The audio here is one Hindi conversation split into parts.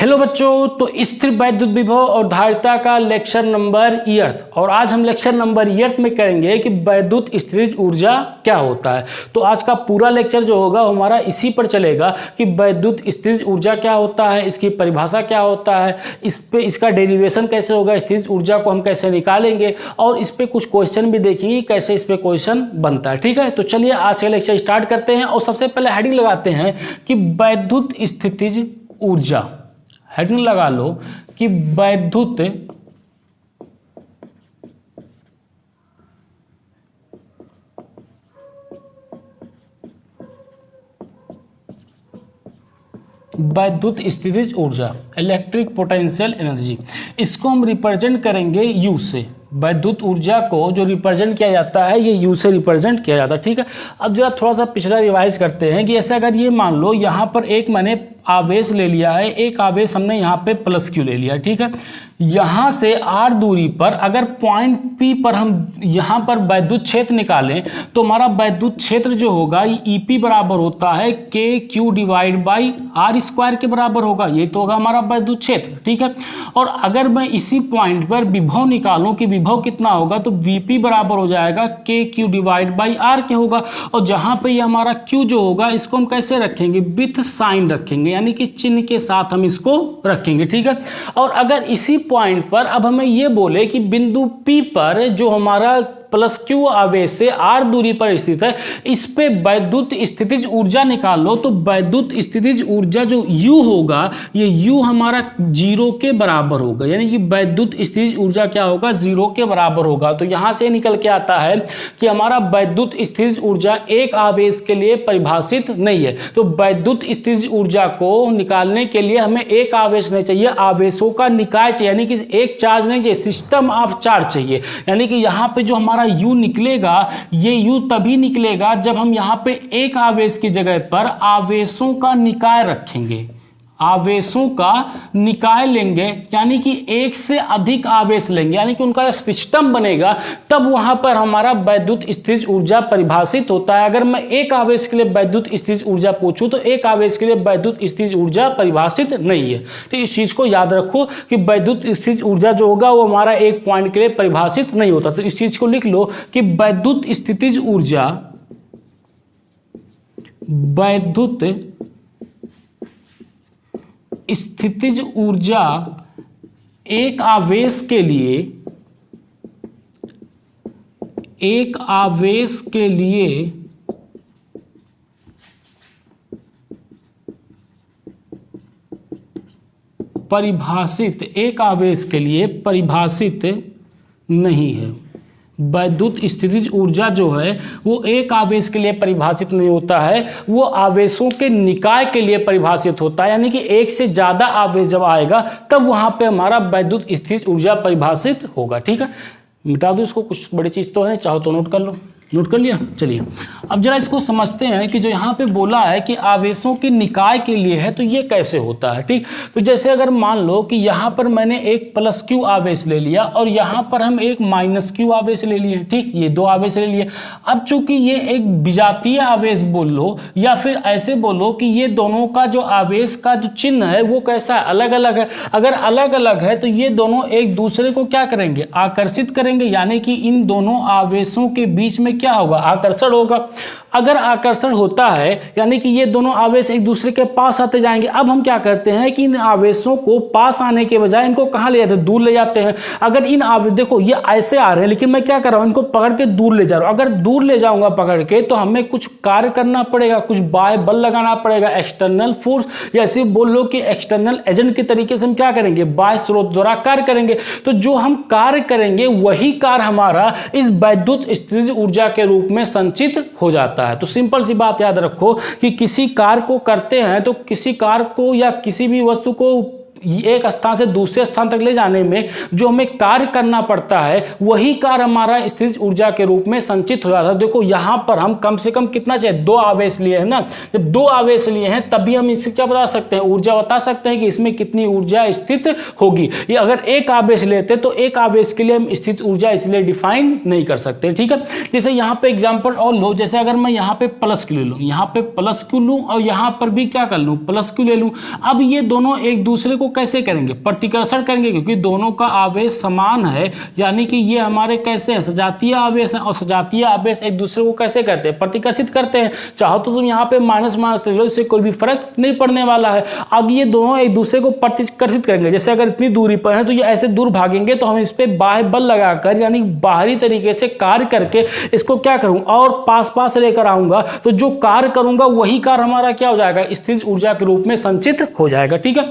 हेलो बच्चों, तो स्थिर वैद्युत विभव और धारिता का लेक्चर नंबर ईर्थ, और आज हम लेक्चर नंबर ईर्थ में करेंगे कि वैद्युत स्थितिज ऊर्जा क्या होता है। तो आज का पूरा लेक्चर जो होगा हमारा इसी पर चलेगा कि वैद्युत स्थितिज ऊर्जा क्या होता है, इसकी परिभाषा क्या होता है, इस पे इसका डेरिवेशन कैसे होगा, स्थितिज ऊर्जा को हम कैसे निकालेंगे, और इस पे कुछ क्वेश्चन भी देखेंगे कैसे इस पे क्वेश्चन बनता है। ठीक है, तो चलिए आज का लेक्चर स्टार्ट करते हैं और सबसे पहले हेडिंग लगाते हैं कि वैद्युत स्थितिज ऊर्जा। हेडिंग लगा लो कि वैद्युत स्थितिज ऊर्जा, इलेक्ट्रिक पोटेंशियल एनर्जी, इसको हम रिप्रेजेंट करेंगे यू से। वैद्युत ऊर्जा को जो रिप्रेजेंट किया जाता है ये यू से रिप्रेजेंट किया जाता है। ठीक है, अब जरा थोड़ा सा पिछला रिवाइज करते हैं कि ऐसे अगर ये मान लो यहाँ पर एक मैंने आवेश ले लिया है, एक आवेश हमने यहाँ पे प्लस क्यू ले लिया है। ठीक है, यहाँ से आर दूरी पर अगर पॉइंट पी पर हम यहाँ पर वैद्युत क्षेत्र निकालें तो हमारा वैद्युत क्षेत्र जो होगा ये ईपी बराबर होता है के Q divide by R square के बराबर होगा। ये तो होगा हमारा वैद्युत क्षेत्र। ठीक है, और अगर मैं इसी पॉइंट पर विभव निकालूं कि विभव कितना होगा तो वीपी बराबर हो जाएगा के क्यू डिवाइड बाई आर के होगा। और जहाँ पे ये हमारा क्यू जो होगा इसको हम कैसे रखेंगे, विथ साइन रखेंगे, यानी कि चिन्ह के साथ हम इसको रखेंगे। ठीक है, और अगर इसी पॉइंट पर अब हमें ये बोले कि बिंदु P पर जो हमारा प्लस क्यू आवेश से आर दूरी पर स्थित है, इस पे वैद्युत स्थितिज ऊर्जा निकाल लो तो वैद्युत स्थितिज ऊर्जा जो U होगा ये U हमारा 0 के बराबर होगा, यानी कि वैद्युत स्थितिज ऊर्जा क्या होगा, 0 के बराबर होगा। तो यहां से निकल के आता है कि हमारा वैद्युत स्थितिज ऊर्जा एक आवेश के लिए परिभाषित नहीं है। तो वैद्युत स्थितिज ऊर्जा को निकालने के लिए हमें एक आवेश नहीं चाहिए, आवेशों का निकाय चाहिए, यानी कि एक चार्ज नहीं चाहिए, सिस्टम ऑफ चार्ज चाहिए। यानी कि यहाँ पे जो हमारा U निकलेगा ये U तभी निकलेगा जब हम यहाँ पे एक आवेश की जगह पर आवेशों का निकाय रखेंगे, आवेशों का निकाय लेंगे, यानी कि एक से अधिक आवेश लेंगे, यानी कि उनका सिस्टम बनेगा, तब वहां पर हमारा वैद्युत स्थितिज ऊर्जा परिभाषित होता है। अगर मैं एक आवेश के लिए वैद्युत स्थितिज ऊर्जा पूछूं तो एक आवेश के लिए वैद्युत स्थितिज ऊर्जा परिभाषित नहीं है। तो इस चीज को याद रखो कि वैद्युत स्थितिज ऊर्जा जो होगा वो हमारा एक पॉइंट के लिए परिभाषित नहीं होता। तो इस चीज को लिख लो कि वैद्युत स्थितिज ऊर्जा, वैद्युत स्थितिज ऊर्जा एक आवेश के लिए परिभाषित, एक आवेश के लिए परिभाषित नहीं है। वैद्युत स्थितिज ऊर्जा जो है वो एक आवेश के लिए परिभाषित नहीं होता है, वो आवेशों के निकाय के लिए परिभाषित होता है। यानी कि एक से ज्यादा आवेश जब आएगा तब वहां पे हमारा वैद्युत स्थितिज ऊर्जा परिभाषित होगा। ठीक है, मिटा दो इसको, कुछ बड़ी चीज तो है, चाहो तो नोट कर लो। नोट कर लिया? चलिए अब जरा इसको समझते हैं कि जो यहाँ पे बोला है कि आवेशों के निकाय के लिए है तो ये कैसे होता है। ठीक, तो जैसे अगर मान लो कि यहाँ पर मैंने एक प्लस क्यू आवेश ले लिया और यहाँ पर हम एक माइनस क्यू आवेश ले लिए। ठीक, ये दो आवेश ले लिए। अब चूंकि ये एक विजातीय आवेश बोल लो या फिर ऐसे बोलो कि ये दोनों का जो आवेश का जो चिन्ह है वो कैसा है, अलग अलग है। अगर अलग अलग है तो ये दोनों एक दूसरे को क्या करेंगे, आकर्षित करेंगे, यानी कि इन दोनों आवेशों के बीच में क्या होगा, आकर्षण होगा। अगर आकर्षण होता है यानी कि ये दोनों आवेश एक दूसरे के पास आते जाएंगे। अब हम क्या करते हैं कि इन आवेशों को पास आने के बजाय इनको कहां ले जाते हैं, दूर ले जाते हैं। अगर इन आवेश, देखो ये ऐसे आ रहे हैं लेकिन मैं क्या कर रहा हूं, इनको पकड़ के दूर ले जा रहा हूं। अगर दूर ले जाऊंगा पकड़ के तो हमें कुछ कार्य करना पड़ेगा, कुछ बाह्य बल लगाना पड़ेगा, एक्सटर्नल फोर्स, या ऐसे बोल लो कि एक्सटर्नल एजेंट के तरीके से हम क्या करेंगे, बाह्य स्रोत द्वारा कार्य करेंगे। तो जो हम कार्य करेंगे वही कार्य हमारा इस वैद्युत स्थितिज ऊर्जा के रूप में संचित हो जाता है। तो सिंपल सी बात याद रखो कि किसी कार्य को करते हैं तो किसी कार्य को या किसी भी वस्तु को एक स्थान से दूसरे स्थान तक ले जाने में जो हमें कार्य करना पड़ता है वही कार्य हमारा स्थितिज ऊर्जा के रूप में संचित हो जाता है। देखो यहाँ पर हम कम से कम कितना चाहिए, दो आवेश लिए हैं ना। जब दो आवेश लिए हैं तभी हम इससे क्या बता सकते हैं, ऊर्जा बता सकते हैं कि इसमें कितनी ऊर्जा स्थित होगी। ये अगर एक आवेश लेते तो एक आवेश के लिए हम स्थित ऊर्जा इसलिए डिफाइन नहीं कर सकते। ठीक है, जैसे यहाँ पे एग्जाम्पल और लो, जैसे अगर मैं यहाँ पे प्लस क्यू ले लूँ, यहाँ पे प्लस क्यू लूँ और यहाँ पर भी क्या कर लूँ, प्लस क्यू ले लूँ। अब ये दोनों एक दूसरे को कैसे करेंगे, प्रतिकर्षण करेंगे, क्योंकि दोनों का आवेश समान है, यानी कि ये हमारे कैसे हैं, सजातीय आवेश हैं, और सजातीय आवेश एक दूसरे को कैसे करते हैं, प्रतिकर्षित करते हैं। चाहो तो तुम यहाँ पे माइनस माइनस ले लो, इससे कोई भी फर्क नहीं पड़ने वाला है। अब ये दोनों एक दूसरे को प्रतिकर्षित करेंगे, जैसे अगर इतनी दूरी पर है तो ये ऐसे दूर भागेंगे, तो हम इस पे बाह्य बल लगाकर यानी बाहरी तरीके से कार्य करके इसको क्या करूंगा और पास पास लेकर आऊंगा, तो जो कार्य करूंगा वही कार्य हमारा क्या हो जाएगा, स्थितिज ऊर्जा के रूप में संचित हो जाएगा। ठीक है,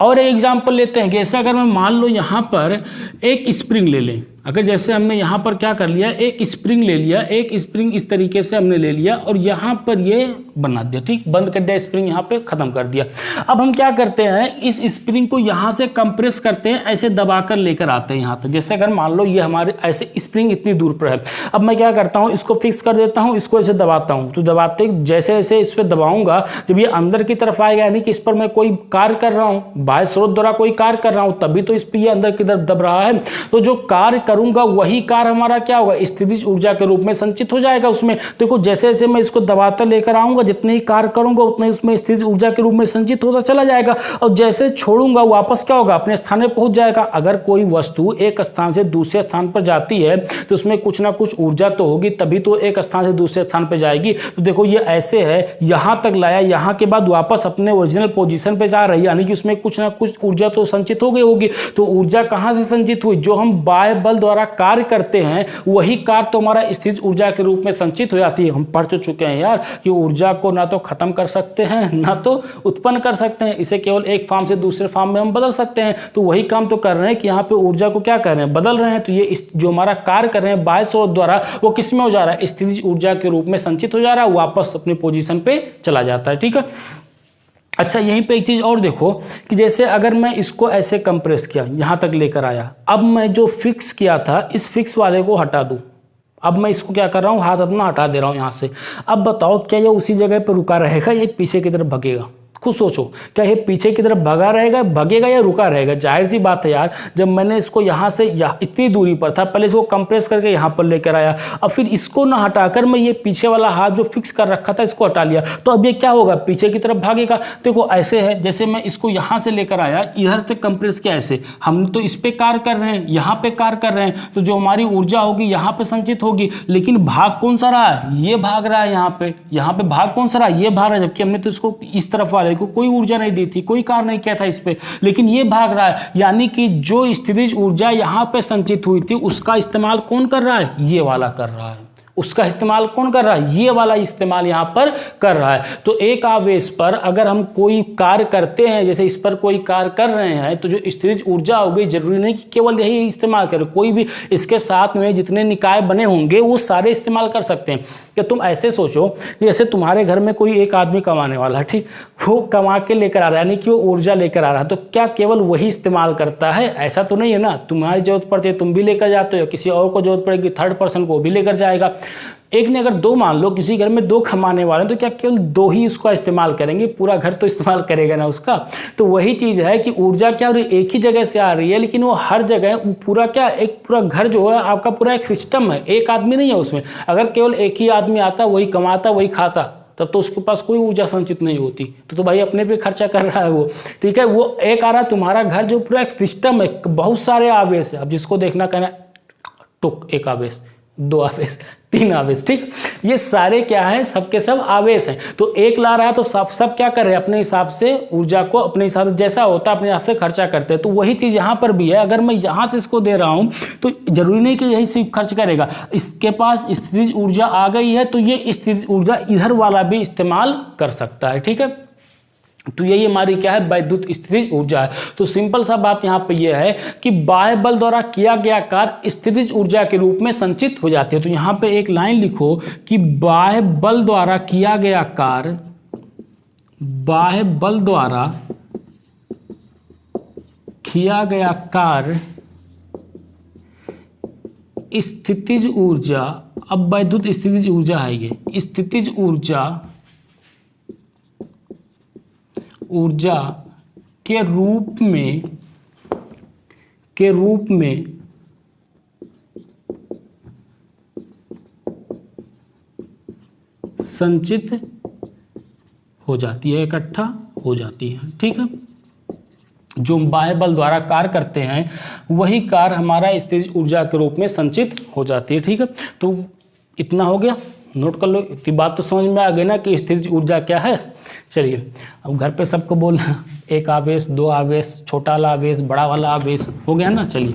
और एक एग्जांपल लेते हैं, जैसे अगर मैं मान लो यहाँ पर एक स्प्रिंग ले लें, अगर जैसे हमने यहाँ पर क्या कर लिया, एक स्प्रिंग ले लिया, एक स्प्रिंग इस तरीके से हमने ले लिया और यहाँ पर ये बना दिया, ठीक, बंद कर दिया स्प्रिंग, यहाँ पे खत्म कर दिया। अब हम क्या करते हैं, इस स्प्रिंग को यहाँ से कंप्रेस करते हैं, ऐसे दबाकर लेकर आते हैं यहाँ तक। जैसे अगर मान लो ये हमारे ऐसे स्प्रिंग इतनी दूर पर है, अब मैं क्या करता हूँ, इसको फिक्स कर देता हूँ, इसको ऐसे दबाता हूँ, तो दबाते जैसे जैसे इस पर दबाऊंगा, जब ये अंदर की तरफ आएगा, यानी कि इस पर मैं कोई कार्य कर रहा हूँ, बाह्य स्रोत द्वारा कोई कार्य कर रहा हूँ, तभी तो इस पर ये अंदर की तरफ दब रहा है। तो जो कार्य करूंगा वही कार्य हमारा क्या होगा, स्थितिज ऊर्जा के रूप में संचित हो जाएगा उसमें। देखो जैसे जैसे मैं इसको दबाता लेकर आऊंगा, जितने ही कार्य करूंगा उतने उसमें स्थितिज ऊर्जा के रूप में संचित होता चला जाएगा, और जैसे छोड़ूंगा वापस क्या होगा, अपने स्थान पर पहुंच जाएगा। अगर कोई वस्तु एक स्थान से दूसरे स्थान पर जाती है तो उसमें कुछ ना कुछ ऊर्जा तो होगी, तभी तो एक स्थान से दूसरे स्थान पर जाएगी। तो देखो ये ऐसे है, यहां तक लाया, यहां के बाद वापस अपने ओरिजिनल पोजीशन पे जा रही है, यानी कि उसमें कुछ ना कुछ ऊर्जा तो संचित हो गई होगी। तो ऊर्जा कहां से संचित हुई, जो हम बाह्य बल द्वारा कार्य करते हैं वही कार्य तो हमारा स्थितिज ऊर्जा के रूप में संचित हो जाती है। हम पढ़ तो चुके हैं यार कि ऊर्जा को ना तो खत्म कर सकते हैं ना तो उत्पन्न कर सकते हैं, इसे केवल एक फॉर्म से दूसरे फॉर्म में हम बदल सकते हैं। तो वही काम तो कर रहे हैं कि यहाँ पे ऊर्जा को क्या कर रहे हैं, बदल रहे हैं। तो ये जो हमारा कार्य कर रहे हैं बाह्य स्रोत द्वारा, वो किस में हो जा रहा है, स्थितिज ऊर्जा के रूप में संचित हो जा रहा है, वापस अपनी पोजीशन पे चला जाता है। ठीक है, अच्छा यहीं पे एक चीज़ और देखो कि जैसे अगर मैं इसको ऐसे कंप्रेस किया, यहाँ तक लेकर आया, अब मैं जो फिक्स किया था इस फिक्स वाले को हटा दूँ, अब मैं इसको क्या कर रहा हूँ, हाथ अपना हटा दे रहा हूँ यहाँ से। अब बताओ क्या ये उसी जगह पर रुका रहेगा, ये पीछे की तरफ भगेगा, खुद सोचो, क्या ये पीछे की तरफ भगेगा या रुका रहेगा। जाहिर सी बात है यार, जब मैंने इसको यहाँ से इतनी दूरी पर था, पहले इसको कंप्रेस करके यहाँ पर लेकर आया, अब फिर इसको ना हटाकर मैं ये पीछे वाला हाथ जो फिक्स कर रखा था इसको हटा लिया, तो अब ये क्या होगा, पीछे की तरफ भागेगा। देखो ऐसे है, जैसे मैं इसको यहाँ से लेकर आया, इधर से कंप्रेस किया, ऐसे हम तो इस पे कार्य कर रहे हैं, यहाँ पे कार्य कर रहे हैं, तो जो हमारी ऊर्जा होगी यहाँ पे संचित होगी, लेकिन भाग कौन सा रहा है, ये भाग रहा है यहाँ पे भाग कौन सा रहा है, ये भाग रहा है, जबकि हमने तो इसको इस तरफ वाले को कोई ऊर्जा नहीं दी थी, कोई कार्य नहीं किया था इस पे, लेकिन ये भाग रहा है। यानी कि जो स्थितिज ऊर्जा यहाँ पे संचित हुई थी उसका इस्तेमाल कौन कर रहा है, ये वाला कर रहा है। उसका इस्तेमाल कौन कर रहा है, ये वाला इस्तेमाल यहाँ पर कर रहा है। तो एक आवेश पर अगर हम कोई कार्य करते हैं, जैसे इस पर कोई कार्य कर रहे हैं, तो जो स्थितिज ऊर्जा हो गई, जरूरी नहीं कि केवल यही इस्तेमाल करें, कोई भी इसके साथ में जितने निकाय बने होंगे वो सारे इस्तेमाल कर सकते हैं। कि तुम ऐसे सोचो, जैसे तुम्हारे घर में कोई एक आदमी कमाने वाला है, ठीक, वो कमा के लेकर आ रहा है, यानी कि वो ऊर्जा लेकर आ रहा है, तो क्या केवल वही इस्तेमाल करता है, ऐसा तो नहीं है ना। तुम्हारी जरूरत पड़ती है तुम भी लेकर जाते हो, किसी और को जरूरत पड़ेगी थर्ड पर्सन को भी लेकर जाएगा। एक ने अगर दो, मान लो किसी घर में दो कमाने वाले, तो क्या केवल दो ही उसका इस्तेमाल करेंगे, पूरा घर तो इस्तेमाल करेगा ना उसका। तो वही चीज़ है कि ऊर्जा क्या हो रही है, एक ही जगह से आ रही है, लेकिन वो हर जगह पूरा क्या, एक पूरा घर जो है आपका पूरा एक सिस्टम है, एक आदमी नहीं है उसमें। अगर केवल एक ही आदमी आता, वही कमाता, वही खाता, तब तो उसके पास कोई ऊर्जा संचित नहीं होती, तो भाई अपने पे खर्चा कर रहा है वो, ठीक है। वो एक आ रहा, तुम्हारा घर जो पूरा एक सिस्टम है, बहुत सारे आवेश है, अब जिसको देखना कहना टुक, एक आवेश, दो आवेश, तीन आवेश, ठीक, ये सारे क्या है, सबके सब आवेश हैं। तो एक ला रहा है तो सब क्या कर रहे हैं, अपने हिसाब से ऊर्जा को अपने हिसाब से जैसा होता है अपने हिसाब से खर्चा करते हैं। तो वही चीज़ यहाँ पर भी है, अगर मैं यहाँ से इसको दे रहा हूँ तो जरूरी नहीं कि यही सिर्फ खर्च करेगा, इसके पास स्थितिज ऊर्जा आ गई है तो ये स्थितिज ऊर्जा इधर वाला भी इस्तेमाल कर सकता है, ठीक है। तो यही हमारी क्या है, वैद्युत स्थितिज ऊर्जा है। तो सिंपल सा बात यहाँ पे यह है कि बाह्य बल द्वारा किया गया कार्य स्थितिज ऊर्जा के रूप में संचित हो जाती है। तो यहाँ पे एक लाइन लिखो कि बाह्य बल द्वारा किया गया कार्य, बाह्य बल द्वारा किया गया कार्य स्थितिज ऊर्जा, अब वैद्युत स्थितिज ऊर्जा है ये, स्थितिज ऊर्जा के रूप में संचित हो जाती है, इकट्ठा हो जाती है, ठीक है। जो बाह्य बल द्वारा कार्य करते हैं वही कार्य हमारा स्थितिज ऊर्जा के रूप में संचित हो जाती है। ठीक है, तो इतना हो गया, नोट कर लो। इतनी बात तो समझ में आ गई ना कि स्थितिज ऊर्जा क्या है। चलिए अब घर पे सबको बोलना, एक आवेश, दो आवेश, छोटा वाला आवेश, बड़ा वाला आवेश, हो गया ना। चलिए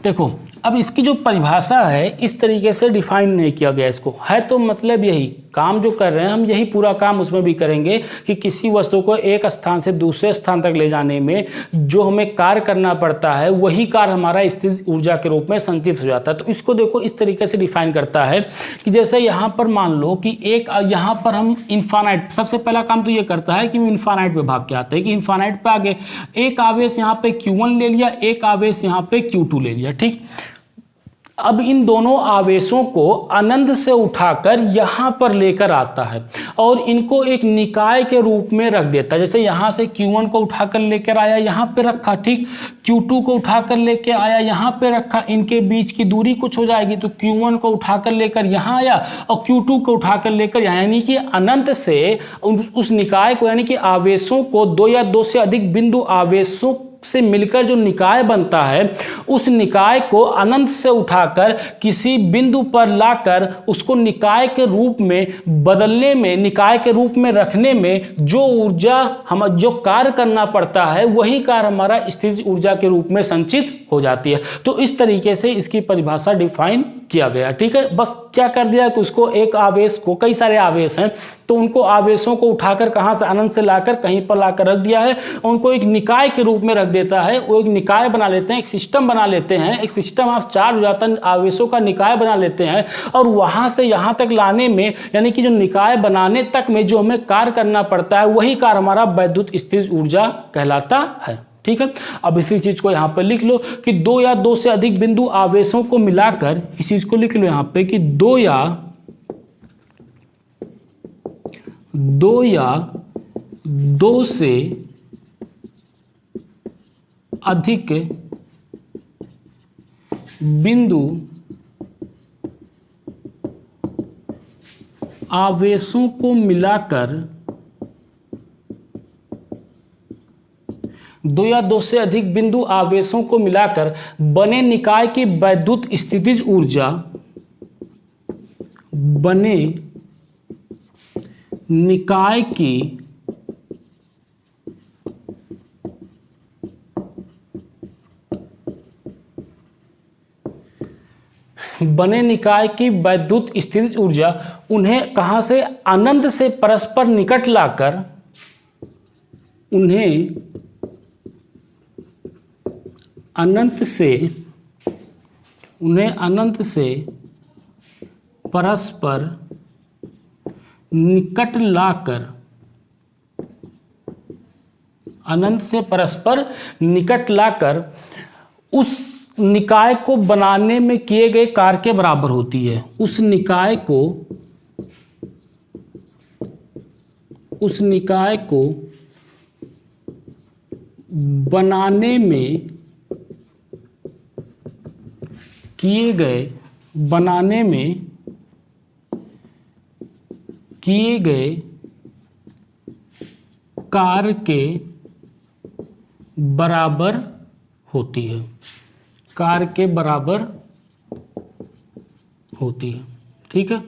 देखो, अब इसकी जो परिभाषा है इस तरीके से डिफाइन नहीं किया गया इसको, है तो मतलब यही काम जो कर रहे हैं हम, यही पूरा काम उसमें भी करेंगे कि किसी वस्तु को एक स्थान से दूसरे स्थान तक ले जाने में जो हमें कार्य करना पड़ता है वही कार्य हमारा स्थितिज ऊर्जा के रूप में संचित हो जाता है। तो इसको देखो इस तरीके से डिफाइन करता है कि जैसे यहाँ पर मान लो कि एक, यहाँ पर हम इन्फानाइट, सबसे पहला काम तो ये करता है कि हम इन्फानाइट पे भाग के आते हैं कि इन्फानाइट पे आगे एक आवेश यहाँ पे Q1 ले लिया, एक आवेश यहाँ पे Q2 ले लिया। ठीक, अब इन दोनों आवेशों को अनंत से उठाकर यहाँ पर लेकर आता है और इनको एक निकाय के रूप में रख देता है। जैसे यहाँ से Q1 को उठाकर लेकर आया, यहाँ पे रखा, ठीक, Q2 को उठाकर लेकर आया, यहाँ पे रखा, इनके बीच की दूरी कुछ हो जाएगी तो Q1 को उठाकर लेकर यहाँ आया और Q2 को उठाकर लेकर यहाँ, यानी कि अनंत से उस निकाय को, यानी कि आवेशों को, दो या दो से अधिक बिंदु आवेशों से मिलकर जो निकाय बनता है उस निकाय को अनंत से उठाकर किसी बिंदु पर लाकर उसको निकाय के रूप में बदलने में, निकाय के रूप में रखने में जो ऊर्जा हम, जो कार्य करना पड़ता है वही कार्य हमारा स्थितिज ऊर्जा के रूप में संचित हो जाती है। तो इस तरीके से इसकी परिभाषा डिफाइन किया गया। ठीक है, बस क्या कर दिया कि उसको एक आवेश को, कई सारे आवेश हैं तो उनको आवेशों को उठाकर कहाँ से, अनंत से लाकर कहीं पर लाकर रख दिया है, उनको एक निकाय के रूप में रख देता है, वो एक निकाय बना लेते हैं, एक सिस्टम बना लेते हैं, एक सिस्टम ऑफ चार्ज हो जाता है, आवेशों का निकाय बना लेते हैं और वहां से यहाँ तक लाने में, यानी कि जो निकाय बनाने तक में जो हमें कार्य करना पड़ता है वही कार्य हमारा वैद्युत स्थितिज ऊर्जा कहलाता है। ठीक है, अब इसी चीज को यहाँ पर लिख लो कि दो या दो से अधिक बिंदु आवेशों को मिलाकर, इस चीज को लिख लो यहाँ पे कि दो या दो से अधिक बिंदु आवेशों को मिलाकर, दो या दो से अधिक बिंदु आवेशों को मिलाकर बने निकाय की वैद्युत स्थितिज ऊर्जा, बने निकाय की वैद्युत स्थितिज ऊर्जा उन्हें कहां से, अनंत से परस्पर निकट लाकर, उन्हें अनंत से परस्पर निकट लाकर, अनंत से परस्पर निकट लाकर उस निकाय को बनाने में किए गए कार्य के बराबर होती है। उस निकाय को बनाने में किए गए कार्य के बराबर होती है, कार्य के बराबर होती है। ठीक है,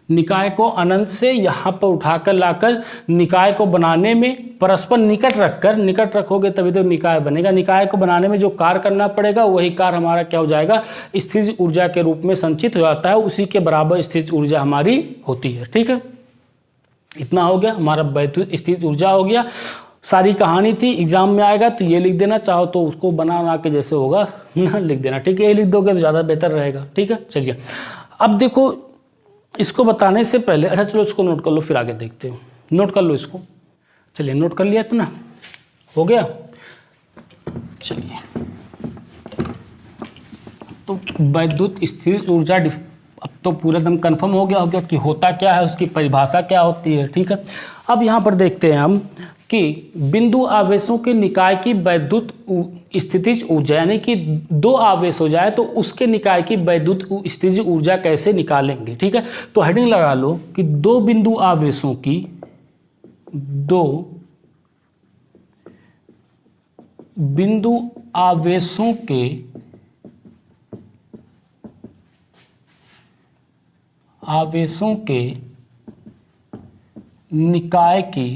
निकाय को अनंत से यहाँ पर उठाकर लाकर निकाय को बनाने में परस्पर निकट रखकर, निकट रखोगे तभी तो निकाय बनेगा, निकाय को बनाने में जो कार्य करना पड़ेगा वही कार्य हमारा क्या हो जाएगा, स्थितिज ऊर्जा के रूप में संचित हो जाता है, उसी के बराबर स्थितिज ऊर्जा हमारी होती है। ठीक है, इतना हो गया, हमारा वैद्युत स्थितिज ऊर्जा हो गया। सारी कहानी थी, एग्जाम में आएगा तो ये लिख देना, चाहो तो उसको बना के जैसे होगा ना लिख देना। ठीक है, ये लिख दोगे तो ज़्यादा बेहतर रहेगा। ठीक है, चलिए अब देखो इसको बताने से पहले, अच्छा चलो इसको नोट कर लो फिर आगे देखते हैं। नोट कर लो इसको, चलिए नोट कर लिया इतना, हो गया। चलिए तो वैद्युत स्थितिज ऊर्जा अब तो पूरा एकदम कन्फर्म हो गया कि होता क्या है, उसकी परिभाषा क्या होती है। ठीक है, अब यहाँ पर देखते हैं हम कि बिंदु आवेशों के निकाय की वैद्युत स्थितिज ऊर्जा, यानी कि दो आवेश हो जाए तो उसके निकाय की वैद्युत स्थितिज ऊर्जा कैसे निकालेंगे। ठीक है, तो हेडिंग लगा लो कि दो बिंदु आवेशों की, दो बिंदु आवेशों के निकाय की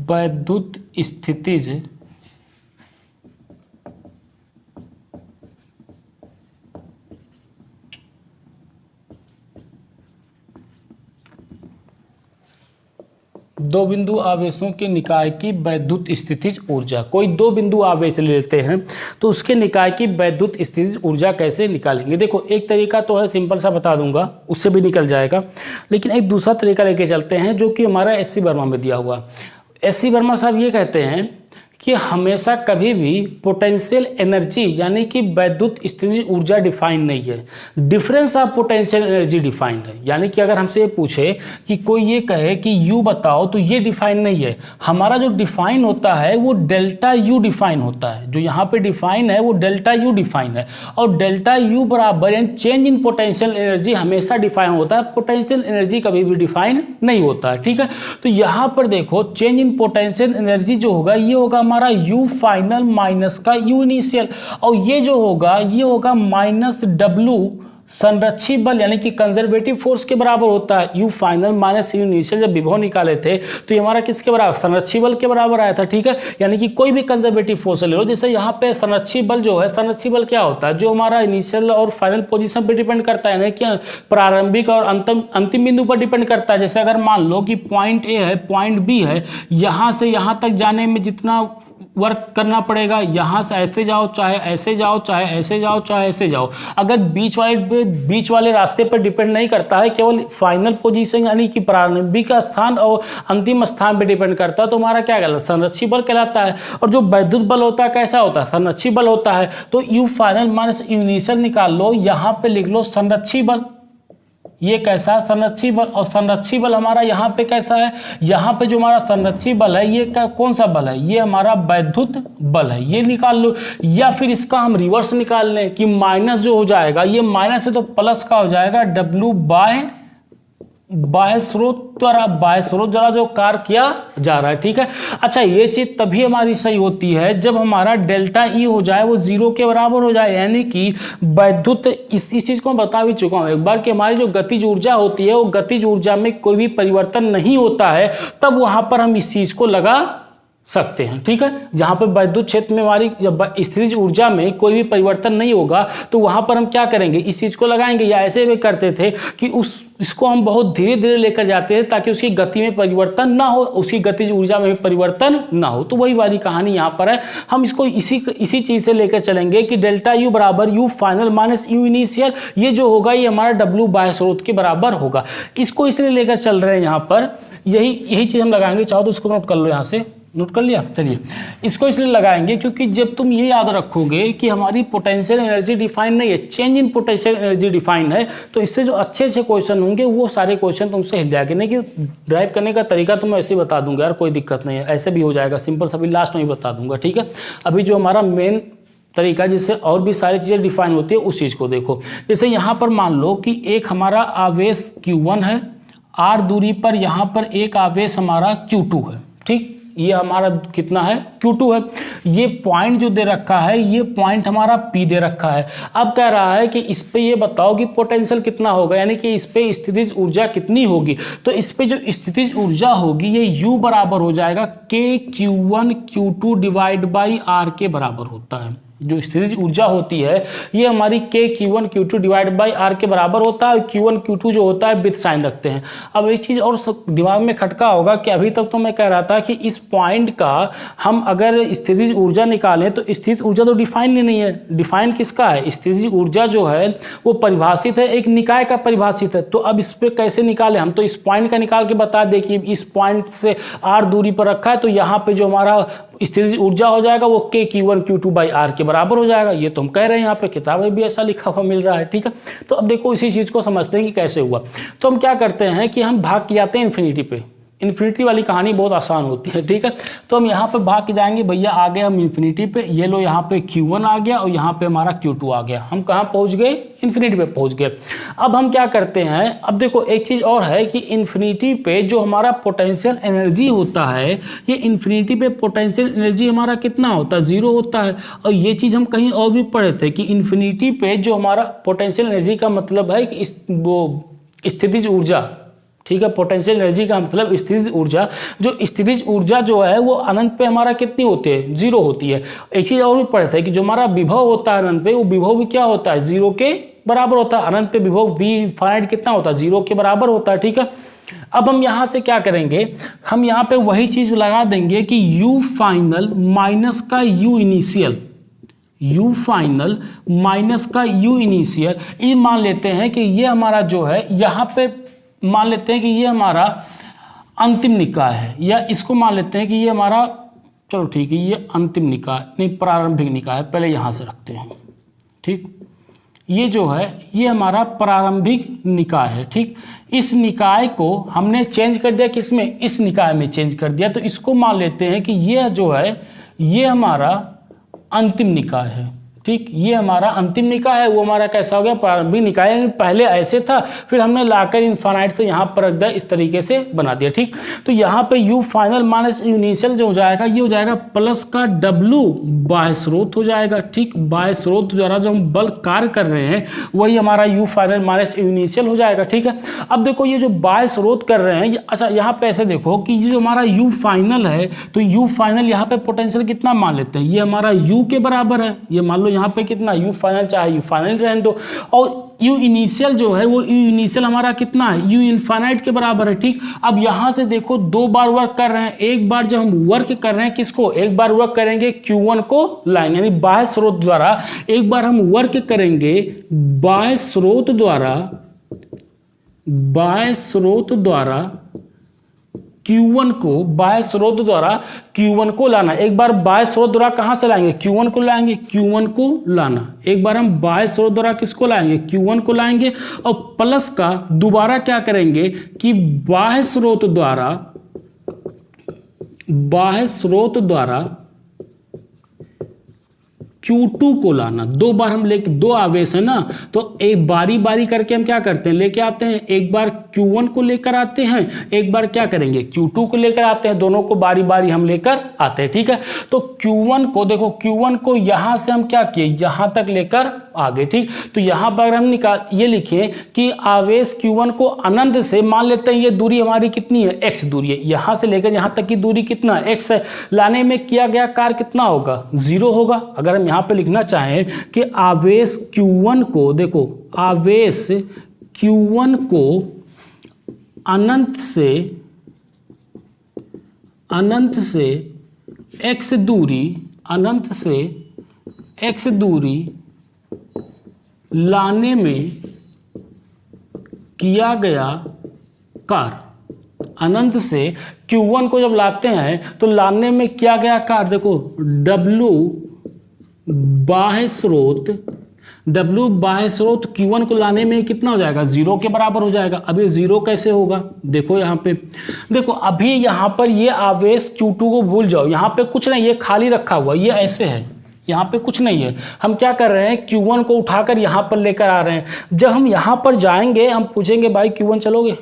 वैद्युत स्थितिज दो बिंदु आवेशों के निकाय की वैद्युत स्थितिज ऊर्जा। कोई दो बिंदु आवेश लेते हैं तो उसके निकाय की वैद्युत स्थितिज ऊर्जा कैसे निकालेंगे। देखो एक तरीका तो है, सिंपल सा बता दूंगा, उससे भी निकल जाएगा। लेकिन एक दूसरा तरीका लेके चलते हैं जो कि हमारा एस.सी. वर्मा में दिया हुआ। एस.सी. वर्मा साहब ये कहते हैं कि हमेशा कभी भी पोटेंशियल एनर्जी यानी कि वैद्युत स्थितिज ऊर्जा डिफाइन नहीं है, difference of potential energy defined है। यानी कि अगर हमसे ये पूछे कि कोई ये कहे कि यू बताओ तो ये डिफाइन नहीं है। हमारा जो डिफाइन होता है वो डेल्टा यू डिफाइन होता है। जो यहाँ पे डिफाइन है वो डेल्टा यू डिफाइन है, और डेल्टा यू बराबर यानी चेंज इन पोटेंशियल एनर्जी हमेशा डिफाइन होता है, पोटेंशियल एनर्जी कभी भी डिफाइन नहीं होता है। ठीक है, तो यहाँ पर देखो चेंज इन पोटेंशियल एनर्जी जो होगा ये होगा हमारा U फाइनल माइनस का U इनिशियल, और ये जो होगा ये होगा माइनस W संरक्षी बल यानी कि कंजर्वेटिव फोर्स के बराबर होता है। U final minus U initial जब विभव निकाले थे तो ये हमारा किसके बराबर, संरक्षी बल के बराबर आया था। ठीक है, यानी कि कोई भी कंजर्वेटिव फोर्स ले लो, जैसे यहाँ पे संरक्षी बल जो है, संरक्षी बल क्या होता है, जो हमारा इनिशियल और फाइनल पोजीशन पे डिपेंड करता है, कि प्रारंभिक और अंतिम बिंदु पर डिपेंड करता है। जैसे अगर मान लो कि पॉइंट ए है, पॉइंट बी है, यहाँ से यहाँ तक जाने में जितना वर्क करना पड़ेगा, यहाँ से ऐसे जाओ चाहे ऐसे जाओ, चाहे ऐसे जाओ चाहे ऐसे जाओ, अगर बीच वाले रास्ते पर डिपेंड नहीं करता है, केवल फाइनल पोजीशन यानी कि प्रारंभिक स्थान और अंतिम स्थान पर डिपेंड करता है, तो हमारा क्या कहलाता है, संरक्षी बल कहलाता है। और जो वैद्युत बल होता है कैसा होता है, संरक्षी बल होता है। तो you final minus you initial निकाल लो, यहाँ पे लिख लो संरक्षी बल, ये कैसा है, संरक्षी बल। और संरक्षी बल हमारा यहाँ पे कैसा है, यहाँ पे जो हमारा संरक्षी बल है ये कौन सा बल है, ये हमारा वैद्युत बल है, ये निकाल लो। या फिर इसका हम रिवर्स निकाल लें कि माइनस जो हो जाएगा, ये माइनस है तो प्लस का हो जाएगा W बाह्य स्रोत द्वारा, बाह्य स्रोत द्वारा जो कार्य किया जा रहा है। ठीक है, अच्छा ये चीज तभी हमारी सही होती है जब हमारा डेल्टा ई हो जाए वो 0 के बराबर हो जाए, यानी कि वैद्युत इस चीज को बता भी चुका हूं एक बार कि हमारी जो गतिज ऊर्जा होती है वो गतिज ऊर्जा में कोई भी परिवर्तन नहीं होता है, तब वहां पर हम इस चीज को लगा सकते हैं। ठीक है, जहां पर वैद्युत क्षेत्र में हमारी स्थितिज ऊर्जा में कोई भी परिवर्तन नहीं होगा तो वहां पर हम क्या करेंगे, इस चीज को लगाएंगे। या ऐसे भी करते थे कि इसको हम बहुत धीरे धीरे लेकर जाते हैं ताकि उसकी गति में परिवर्तन ना हो, उसकी गतिज ऊर्जा में परिवर्तन ना हो। तो वही वाली कहानी यहाँ पर है, हम इसको इसी चीज से लेकर चलेंगे कि डेल्टा यू बराबर you final minus you initial, ये जो होगा ये हमारा W बाह्य स्रोत के बराबर होगा। इसको इसलिए लेकर चल रहे हैं यहाँ पर, यही चीज हम लगाएंगे। चाहो तो उसको नोट कर लो, यहाँ से नोट कर लिया। चलिए इसको इसलिए लगाएंगे क्योंकि जब तुम ये याद रखोगे कि हमारी पोटेंशियल एनर्जी डिफाइन नहीं है, change in potential energy define है, तो इससे जो अच्छे क्वेश्चन होंगे वो सारे क्वेश्चन तुमसे हिल जाएंगे। नहीं कि ड्राइव करने का तरीका तो मैं ऐसे ही बता दूंगा यार, कोई दिक्कत नहीं है, ऐसे भी हो जाएगा सिंपल, सभी लास्ट में ही बता दूंगा। ठीक है, अभी जो हमारा मेन तरीका जिससे और भी सारी चीज़ें डिफाइन होती है उस चीज़ को देखो। जैसे यहाँ पर मान लो कि एक हमारा आवेश Q1 है, R दूरी पर यहाँ पर एक आवेश हमारा Q2 है। ठीक, ये हमारा कितना है, Q2 है। ये पॉइंट जो दे रखा है ये पॉइंट हमारा P दे रखा है। अब कह रहा है कि इस पे ये बताओ कि पोटेंशियल कितना होगा, यानी कि इस पे स्थितिज ऊर्जा कितनी होगी। तो इस पे जो स्थितिज ऊर्जा होगी ये U बराबर हो जाएगा KQ1 Q2 divide by R के बराबर होता है। जो स्थितिज ऊर्जा होती है ये हमारी KQ1 Q2 divide by R के बराबर होता है। Q1 Q2 जो होता है विद साइन रखते हैं। अब एक चीज़ और दिमाग में खटका होगा कि अभी तक तो मैं कह रहा था कि इस पॉइंट का हम अगर स्थितिज ऊर्जा निकालें तो स्थितिज ऊर्जा तो डिफाइन ही नहीं है। डिफाइन किसका है, स्थितिज ऊर्जा जो है वो परिभाषित है, एक निकाय का परिभाषित है। तो अब इस पर कैसे निकालें, हम तो इस पॉइंट का निकाल के बता दें कि इस पॉइंट से R दूरी पर रखा है, तो यहाँ पे जो हमारा स्थितिज ऊर्जा हो जाएगा वो KQ1 Q2 बाई R के बराबर हो जाएगा। ये तो हम कह रहे हैं, यहाँ पे किताब में भी ऐसा लिखा हुआ मिल रहा है। ठीक है, तो अब देखो इसी चीज़ को समझते हैं कि कैसे हुआ। तो हम क्या करते हैं कि हम भाग किए जाते हैं इन्फिनिटी पे। इन्फिनिटी वाली कहानी बहुत आसान होती है, ठीक है। तो हम यहाँ पे भाग के जाएंगे भैया, आ गए हम इन्फिनिटी पे, ये लो यहाँ पे Q1 आ गया और यहाँ पे हमारा Q2 आ गया। हम कहाँ पहुँच गए? इन्फिनिटी पे पहुँच गए। अब हम क्या करते हैं, अब देखो एक चीज़ और है कि इन्फिनिटी पे जो हमारा पोटेंशियल एनर्जी होता है, ये इन्फिनिटी पे पोटेंशियल एनर्जी हमारा कितना होता है? 0 होता है। और ये चीज़ हम कहीं और भी पढ़े थे कि इन्फिनिटी पे जो हमारा पोटेंशियल एनर्जी का मतलब है कि वो स्थितिज ऊर्जा, ठीक है, पोटेंशियल एनर्जी का मतलब स्थितिज ऊर्जा, जो स्थितिज ऊर्जा जो है वो अनंत पे हमारा कितनी होती है? 0 होती है। एक चीज़ और भी पढ़े थे कि जो हमारा विभव होता है अनंत पे, वो विभव भी क्या होता है? 0 के बराबर होता है। अनंत पे विभव V इनफाइनाइट कितना होता है? 0 के बराबर होता है, ठीक है। अब हम यहाँ से क्या करेंगे, हम यहाँ पे वही चीज़ लगा देंगे कि U फाइनल माइनस का U initial, U final minus का U इनिशियल, ये मान लेते हैं कि ये हमारा जो है, यहाँ पे मान लेते हैं कि ये हमारा अंतिम निकाय है, या इसको मान लेते हैं कि ये हमारा, चलो ठीक है, ये अंतिम निकाय नहीं, प्रारंभिक निकाय, पहले यहाँ से रखते हैं, ठीक। ये जो है ये हमारा प्रारंभिक निकाय है, ठीक। इस निकाय को हमने चेंज कर दिया, किसमें? इस निकाय में चेंज कर दिया। तो इसको मान लेते हैं कि ये जो है ये हमारा अंतिम निकाय है, ठीक। ये हमारा अंतिम निकाय है, वो हमारा कैसा हो गया? प्रारंभिक निकाय। पहले ऐसे था, फिर हमने लाकर इनफाइनाइट से यहाँ पर रख दिया, इस तरीके से बना दिया, ठीक। तो यहाँ पे U फाइनल माइनस इनिशियल जो हो जाएगा, ये हो जाएगा प्लस का W बाह्य स्रोत हो जाएगा, ठीक। बाह्य स्रोत द्वारा जो हम बल कार्य कर रहे हैं वही हमारा U फाइनल माइनस इनिशियल हो जाएगा, ठीक है। अब देखो ये जो बाह्य स्रोत कर रहे हैं, अच्छा यहाँ पे ऐसे देखो कि ये जो हमारा U फाइनल है, तो U फाइनल यहाँ पे पोटेंशियल कितना मान लेते हैं? ये हमारा U के बराबर है, ये मान लो यहाँ पे कितना? U फाइनल, चाहे U फाइनल रहने दो। और U इनिशियल जो है वो U इनिशियल हमारा कितना है? U इनफाइनाइट के बराबर है, ठीक। अब यहाँ से देखो 2 बार वर्क कर रहे हैं। एक बार जब हम वर्क कर रहे हैं किसको? एक बार वर्क करेंगे Q1 को लाएंगे, यानी बाह्य स्रोत द्वारा एक बार हम वर्क करेंगे बाह्य स्रोत द्वारा Q1 को, बाह्य स्रोत द्वारा Q1 को लाना। एक बार बाह्य स्रोत द्वारा कहाँ से लाएंगे? Q1 को लाएंगे, Q1 को लाना। एक बार हम बाह्य स्रोत द्वारा किसको लाएंगे? Q1 को लाएंगे। और प्लस का दोबारा क्या करेंगे कि बाह्य स्रोत द्वारा Q2 को लाना। 2 बार हम लेके, 2 आवेश है ना, तो एक बारी बारी करके हम क्या करते हैं? लेके आते हैं। एक बार Q1 को लेकर आते हैं, एक बार क्या करेंगे? Q2 को लेकर आते हैं। दोनों को बारी बारी हम लेकर आते हैं, ठीक है। तो Q1 को देखो, Q1 को यहाँ से हम क्या किए? यहाँ तक लेकर आ गए, ठीक। तो यहाँ पर हम ये लिखे कि आवेश Q1 को अनंत से, मान लेते हैं ये दूरी हमारी कितनी है? x दूरी है। यहाँ से लेकर यहाँ तक की दूरी कितना है? x है। लाने में किया गया कार्य कितना होगा? 0 होगा। अगर हम यहाँ पे लिखना चाहें कि आवेश Q1 को, देखो आवेश Q1 को अनंत से x दूरी लाने में किया गया कार्य, अनंत से Q1 को जब लाते हैं तो लाने में किया गया कार्य, देखो W बाह्य स्रोत Q1 को लाने में कितना हो जाएगा? 0 के बराबर हो जाएगा। अब ये 0 कैसे होगा? देखो यहाँ पे, देखो अभी यहाँ पर ये आवेश Q2 को भूल जाओ, यहाँ पे कुछ नहीं, ये खाली रखा हुआ, ये ऐसे है, यहाँ पे कुछ नहीं है। हम क्या कर रहे हैं? Q1 को उठाकर यहाँ पर लेकर आ रहे हैं। जब हम यहाँ पर जाएंगे, हम पूछेंगे भाई Q1 चलोगे?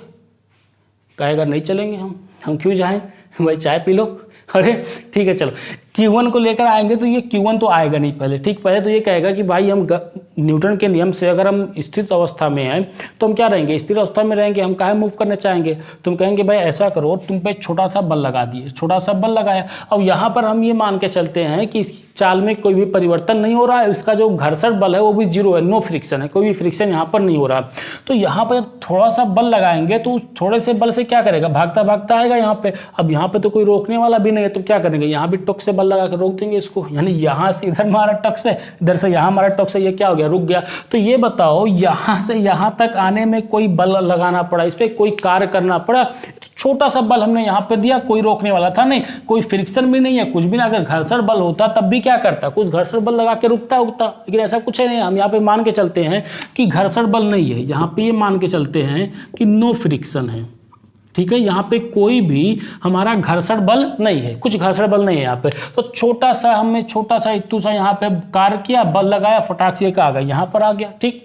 कहेगा नहीं चलेंगे। हम क्यों जाएं भाई, चाय पी लो। अरे ठीक है चलो, Q1 को लेकर आएंगे तो ये Q1 तो आएगा नहीं पहले, ठीक। पहले तो ये कहेगा कि भाई हम न्यूटन के नियम से अगर हम स्थिर अवस्था में हैं तो हम क्या रहेंगे? स्थिर अवस्था में रहेंगे। हम काहे मूव करना चाहेंगे? तुम कहेंगे भाई ऐसा करो, तुम पे छोटा सा बल लगा दिए, छोटा सा बल लगाया। अब यहाँ पर हम ये मान के चलते हैं कि इसकी चाल में कोई भी परिवर्तन नहीं हो रहा है, इसका जो घर्षण बल है वो भी 0 है, नो फ्रिक्शन है, कोई भी फ्रिक्शन यहाँ पर नहीं हो रहा। तो यहाँ पर थोड़ा सा बल लगाएंगे तो थोड़े से बल से क्या करेगा? भागता भागता आएगा यहाँ पे। अब यहाँ पे तो कोई रोकने वाला भी नहीं है, तो क्या करेंगे? यहाँ भी टुक से बल लगा कर रोक देंगे इसको। यानी यहाँ से इधर मारा टक से, इधर से यहाँ मारा टक से, ये क्या हो गया? रुक गया। तो ये बताओ, यहाँ से यहाँ तक आने में कोई बल लगाना पड़ा, इस पर कोई कार्य करना पड़ा? छोटा सा बल हमने यहाँ पे दिया, कोई रोकने वाला था नहीं, कोई फ्रिक्शन भी नहीं है, कुछ भी ना। अगर घर्षण बल होता तब भी क्या करता? कुछ घर्षण बल लगा के रुकता, लेकिन ऐसा कुछ है नहीं। हम यहाँ पे मान के चलते हैं कि घर्षण बल नहीं है, यहाँ पे ये मान के चलते हैं कि नो फ्रिक्शन है, ठीक है, यहाँ पे कोई भी हमारा घर्षण बल नहीं है, कुछ घर्षण बल नहीं है यहाँ पे। तो छोटा सा हमने छोटा सा इतू सा यहाँ पे कार्य किया, बल लगाया, फटाक से आ गया, यहाँ पर आ गया। ठीक,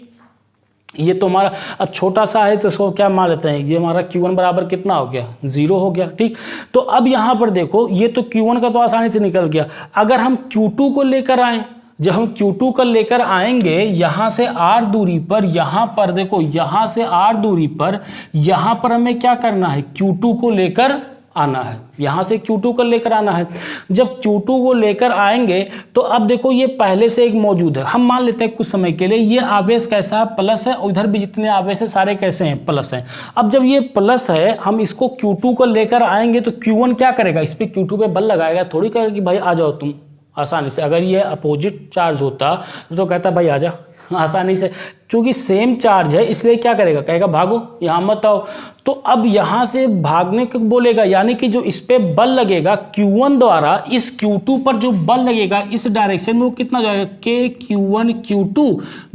ये तो हमारा अब छोटा सा है तो इसको क्या मान लेते हैं, ये हमारा Q1 बराबर कितना हो गया, 0 हो गया। ठीक, तो अब यहाँ पर देखो ये तो Q1 का तो आसानी से निकल गया। अगर हम Q2 को लेकर आए, जब हम Q2 को लेकर आएंगे यहाँ से r दूरी पर, यहाँ पर देखो यहाँ से r दूरी पर, यहाँ पर हमें क्या करना है, Q2 को लेकर आना है, यहाँ से Q2 को लेकर आना है। जब Q2 को लेकर आएंगे तो अब देखो ये पहले से एक मौजूद है, हम मान लेते हैं कुछ समय के लिए ये आवेश कैसा है, प्लस है, उधर भी जितने आवेश है सारे कैसे हैं, प्लस हैं। अब जब ये प्लस है हम इसको Q2 को लेकर आएंगे तो Q1 क्या करेगा, इस पर Q2 पे बल लगाएगा, थोड़ी कहेगा कि भाई आ जाओ तुम आसानी से। अगर ये अपोजिट चार्ज होता तो कहता भाई आ जा आसानी से, क्योंकि सेम चार्ज है इसलिए क्या करेगा, कहेगा भागो यहाँ मत आओ। तो अब यहाँ से भागने को बोलेगा, यानी कि जो इस पे बल लगेगा Q1 द्वारा इस Q2 पर जो बल लगेगा इस डायरेक्शन में वो कितना जाएगा, KQ1 Q2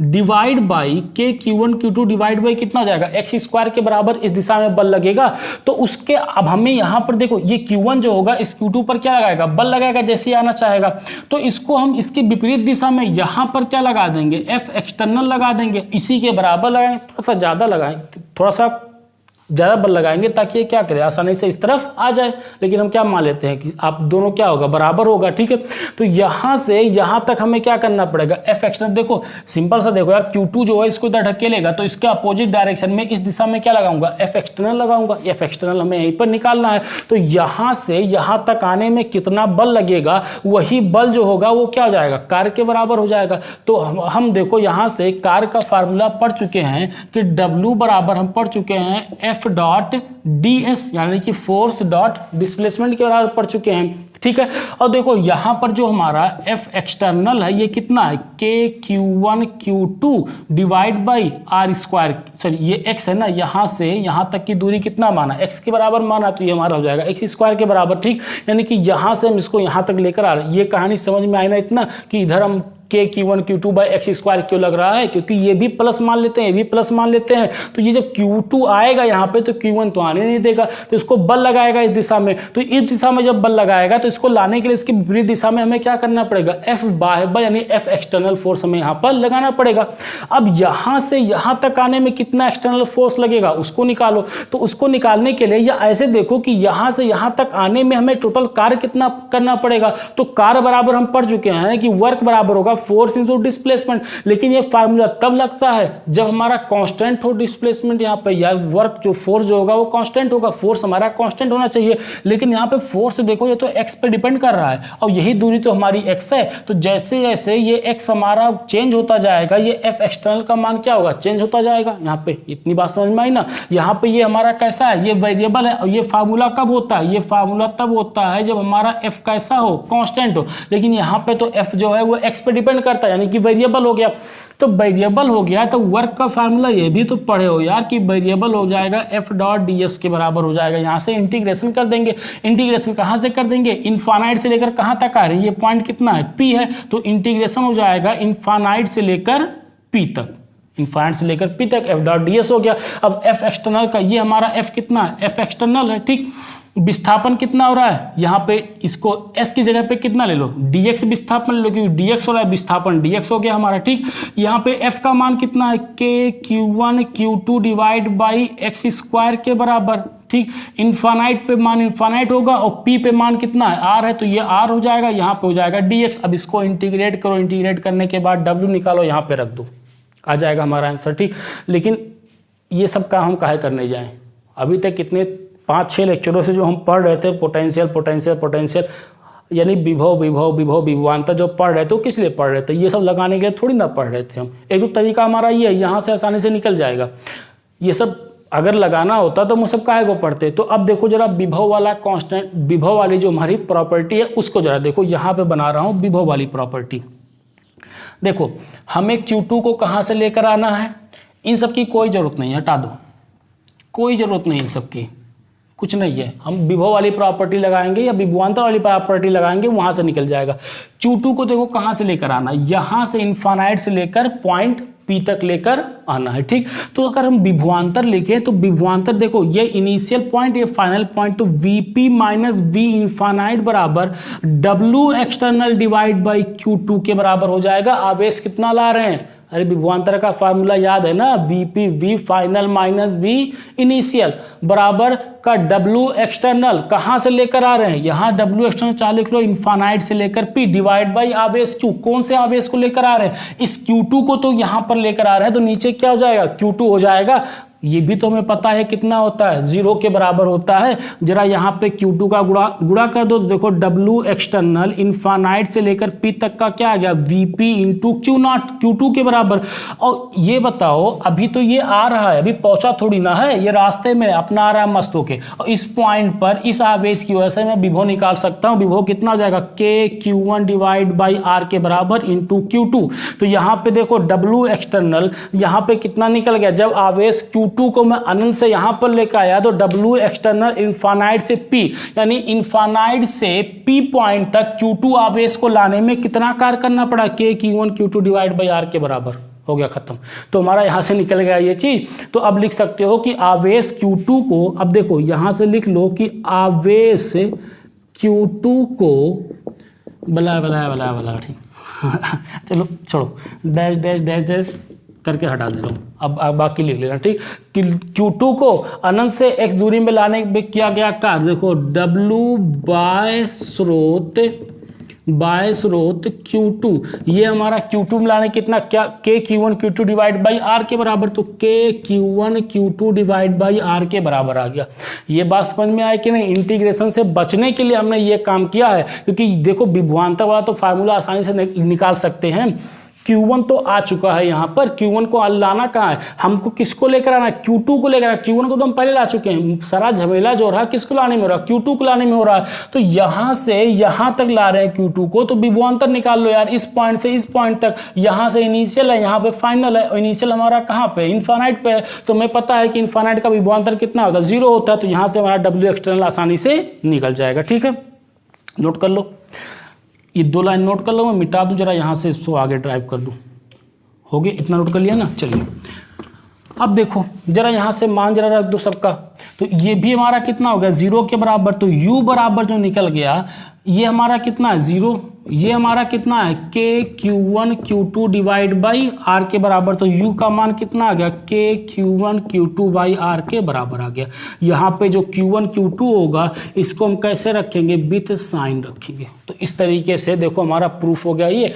divide by KQ1 Q2 divide by कितना जाएगा, x² के बराबर इस दिशा में बल लगेगा। तो उसके अब हमें यहाँ पर देखो ये Q1 जो होगा इस Q2 पर क्या लगाएगा, बल लगाएगा जैसे ही आना चाहेगा। तो इसको हम इसकी विपरीत दिशा में यहाँ पर क्या लगा देंगे, F एक्सटर्नल लगा देंगे, इसी के बराबर लगाएंगे, थोड़ा सा ज़्यादा लगाएं, थोड़ा सा ज़्यादा बल लगाएंगे ताकि ये क्या करे, आसानी से इस तरफ आ जाए। लेकिन हम क्या मान लेते हैं कि आप दोनों क्या होगा, बराबर होगा। ठीक है, तो यहाँ से यहाँ तक हमें क्या करना पड़ेगा, F एक्सटर्नल, देखो सिंपल सा देखो यार, Q2 जो है इसको इधर ढकेलेगा तो इसके अपोजिट डायरेक्शन में इस दिशा में क्या लगाऊंगा, F एक्सटर्नल लगाऊंगा। F एक्सटर्नल हमें यहीं पर निकालना है। तो यहाँ से यहाँ तक आने में कितना बल लगेगा, वही बल जो होगा वो क्या हो जाएगा, कार्य के बराबर हो जाएगा। तो हम देखो यहाँ से कार्य का फार्मूला पढ़ चुके हैं कि W बराबर हम पढ़ चुके हैं F डॉट ds, यानी कि फोर्स डॉट डिस्प्लेसमेंट के बराबर पढ़ चुके हैं। ठीक है, और देखो यहाँ पर जो हमारा F एक्सटर्नल है ये कितना है, KQ1 Q2 divide by R square, sorry ये x है ना, यहाँ से यहाँ तक की दूरी कितना माना, x के बराबर माना, तो ये हमारा हो जाएगा x² के बराबर। ठीक, यानी कि यहाँ से हम इसको यहाँ तक लेकर आ रहे हैं। ये कहानी समझ में आई ना इतना कि इधर हम KQ1 Q2 बाई x² क्यों लग रहा है, क्योंकि ये भी प्लस मान लेते हैं, ये भी प्लस मान लेते हैं। तो ये जब Q2 आएगा यहाँ पे तो Q1 तो आने नहीं देगा, तो इसको बल लगाएगा इस दिशा में। तो इस दिशा में जब बल लगाएगा तो इसको लाने के लिए इसकी विपरीत दिशा में हमें क्या करना पड़ेगा, F बाह्य यानी F एक्सटर्नल फोर्स हमें यहाँ पर लगाना पड़ेगा। अब यहाँ से यहाँ तक आने में कितना एक्सटर्नल फोर्स लगेगा उसको निकालो। तो उसको निकालने के लिए या ऐसे देखो कि यहाँ से यहाँ तक आने में हमें टोटल कार्य कितना करना पड़ेगा। तो कार्य बराबर हम पढ़ चुके हैं कि वर्क बराबर होगा फोर्स इनटू डिस्प्लेसमेंट। लेकिन ये फार्मूला तब लगता है जब हमारा कांस्टेंट हो डिस्प्लेसमेंट यहाँ पे, या वर्क जो फोर्स जो होगा वो कांस्टेंट होगा, फोर्स हमारा कांस्टेंट होना चाहिए। लेकिन यहाँ पे फोर्स देखो ये तो x पे डिपेंड कर रहा है और यही दूरी तो हमारी x है। तो जैसे जैसे ये x हमारा चेंज होता जाएगा ये F एक्सटर्नल का मान क्या होगा, चेंज होता जाएगा। यहाँ पे इतनी बात समझ में आई ना। यहाँ पे ये हमारा कैसा है, ये वेरिएबल है और ये फार्मूला कब होता है, ये फार्मूला तब होता है जब हमारा F कैसा हो, कांस्टेंट हो। लेकिन यहाँ पे तो F जो है वो x पे डिपेंड करता है, यानी कि वेरिएबल हो गया। तो वेरिएबल हो गया तो वर्क का फार्मूला ये भी तो पढ़े हो यार कि वेरिएबल हो जाएगा F डॉट ds के बराबर हो जाएगा। यहाँ से इंटीग्रेशन कर देंगे। इंटीग्रेशन कहाँ से कर देंगे, इनफाइनाइट से लेकर कहाँ तक आ रही है, ये पॉइंट कितना है P है, तो इंटीग्रेशन हो जाएगा इनफाइनाइट से लेकर P तक, इनफाइनाइट से लेकर P तक F डॉट ds हो गया। अब F एक्सटर्नल का ये हमारा F कितना है, F एक्सटर्नल है। ठीक, विस्थापन कितना हो रहा है, यहाँ पे इसको s की जगह पे कितना ले लो, dx विस्थापन ले लो, क्योंकि dx हो रहा है, विस्थापन dx हो गया हमारा। ठीक, यहाँ पे f का मान कितना है, KQ1 Q2 divide by x² के बराबर। ठीक, इनफाइनाइट पे मान इनफाइनाइट होगा और p पे मान कितना है, r है, तो ये r हो जाएगा, यहाँ पे हो जाएगा dx। अब इसको इंटीग्रेट करो, इंटीग्रेट करने के बाद w निकालो, यहाँ पे रख दो, आ जाएगा हमारा आंसर। ठीक, लेकिन ये सब काम हम काहे करने जाएं, अभी तक कितने 5-6 लेक्चरों से जो हम पढ़ रहे थे पोटेंशियल पोटेंशियल पोटेंशियल यानी विभव विभव विभव विभवांतर जो पढ़ रहे थे वो किस लिए पढ़ रहे थे, ये सब लगाने के लिए थोड़ी ना पढ़ रहे थे हम। एक तो तरीका हमारा ये है, यहाँ से आसानी से निकल जाएगा। ये सब अगर लगाना होता तो हम सब काहे को पढ़ते। तो अब देखो जरा विभव वाला कांस्टेंट, विभव वाली जो हमारी प्रॉपर्टी है उसको जरा देखो, यहाँ पे बना रहा हूँ विभव वाली प्रॉपर्टी। देखो हमें Q2 को कहाँ से लेकर आना है, इन सब की कोई ज़रूरत नहीं है, हटा दो, कोई ज़रूरत नहीं इन सब की। कुछ नहीं है, हम विभव वाली प्रॉपर्टी लगाएंगे या विभवांतर वाली प्रॉपर्टी लगाएंगे, वहां से निकल जाएगा। Q2 को देखो कहाँ से लेकर आना, यहाँ से इन्फानाइट से लेकर पॉइंट P तक लेकर आना है, ठीक। तो अगर हम विभवांतर लिखें तो विभवांतर देखो ये इनिशियल पॉइंट, ये फाइनल पॉइंट, तो Vp माइनस V इन्फानाइट बराबर W external divide by Q2 के बराबर हो जाएगा। आवेश कितना ला रहे हैं, अरे विभवांतर का फार्मूला याद है ना, Vp V final minus V initial बराबर का W एक्सटर्नल कहाँ से लेकर आ रहे हैं, यहाँ W एक्सटर्नल 4 लिख लो, इन्फानाइट से लेकर P डिवाइड बाई आवेश Q। कौन से आवेश को लेकर आ रहे हैं, इस Q2 को तो यहाँ पर लेकर आ रहे हैं, तो नीचे क्या हो जाएगा, Q2 हो जाएगा। ये भी तो हमें पता है कितना होता है, 0 के बराबर होता है। जरा यहाँ पे Q2 का गुणा कर दो, तो देखो W एक्सटर्नल इन्फानाइट से लेकर P तक का क्या आ गया, Vp इंटू Q0, Q2 के बराबर। और ये बताओ अभी तो ये आ रहा है, अभी पहुंचा थोड़ी ना है, ये रास्ते में अपना आ रहा है मस्त होके, और इस पॉइंट पर इस आवेश की वजह से मैं विभव निकाल सकता हूँ। विभव कितना हो जाएगा, K Q1 divide by R के बराबर इंटू Q2। तो यहाँ पे देखो W एक्सटर्नल यहाँ पे कितना निकल गया, जब आवेश Q2 को मैं अनंत से यहां पर लेकर आया तो W एक्सटर्नल इन्फानाइट से P, यानी इन्फानाइट से P पॉइंट तक Q2 आवेश को लाने में कितना कार्य करना पड़ा, K Q1 Q2 divide by R के बराबर हो गया, खत्म। तो हमारा यहां से निकल गया ये चीज। तो अब लिख सकते हो कि आवेश Q2 को, अब देखो यहां से लिख लो कि आवेश Q2 को बला ठीक चलो छोड़ो, डैश डैश डैश डैश करके हटा दे रहा हूँ, अब बाकी लिख लेना, ठीक। Q2 को अनंत से x दूरी में लाने में किया गया कार्य, देखो W बाय स्रोत Q2, ये हमारा Q2 में लाने कितना, क्या K Q1 Q2 divide by R के बराबर, तो K Q1 Q2 divide by R के बराबर आ गया। ये बात समझ में आया कि नहीं, इंटीग्रेशन से बचने के लिए हमने ये काम किया है, क्योंकि देखो विभवांतर वाला तो फार्मूला आसानी से निकाल सकते हैं। Q1 तो आ चुका है यहाँ पर, Q1 को लाना कहाँ है, हमको किसको लेकर आना है, Q2 को लेकर आना। Q1 को तो हम पहले ला चुके हैं, सारा झमेला जो रहा किसको लाने में हो रहा है, Q2 को लाने में हो रहा है। तो यहाँ से यहाँ तक ला रहे हैं Q2 को, तो विभवांतर निकाल लो यार, इस पॉइंट से इस पॉइंट तक, यहाँ से इनिशियल है, यहाँ पे फाइनल है, इनिशियल हमारा कहाँ पे, इन्फानाइट पे है। तो हमें पता है कि इन्फानाइट का विभवांतर कितना होता है, 0 होता है, तो यहाँ से हमारा W एक्सटर्नल आसानी से निकल जाएगा, ठीक है। नोट कर लो, ये 2 लाइन नोट कर लो, मैं मिटा दूँ जरा यहाँ से, इसको आगे ड्राइव कर दूँ, हो गया, इतना नोट कर लिया ना। चलिए अब देखो जरा यहाँ से मान जरा रख दो सबका, तो ये भी हमारा कितना हो गया, 0 के बराबर। तो U बराबर जो निकल गया ये हमारा कितना है, 0, ये हमारा कितना है, K Q1 Q2 divide by R के बराबर। तो U का मान कितना आ गया, K Q1 Q2 by R के बराबर आ गया। यहाँ पे जो Q1 Q2 होगा इसको हम कैसे रखेंगे, विथ साइन रखेंगे। तो इस तरीके से देखो हमारा प्रूफ हो गया, ये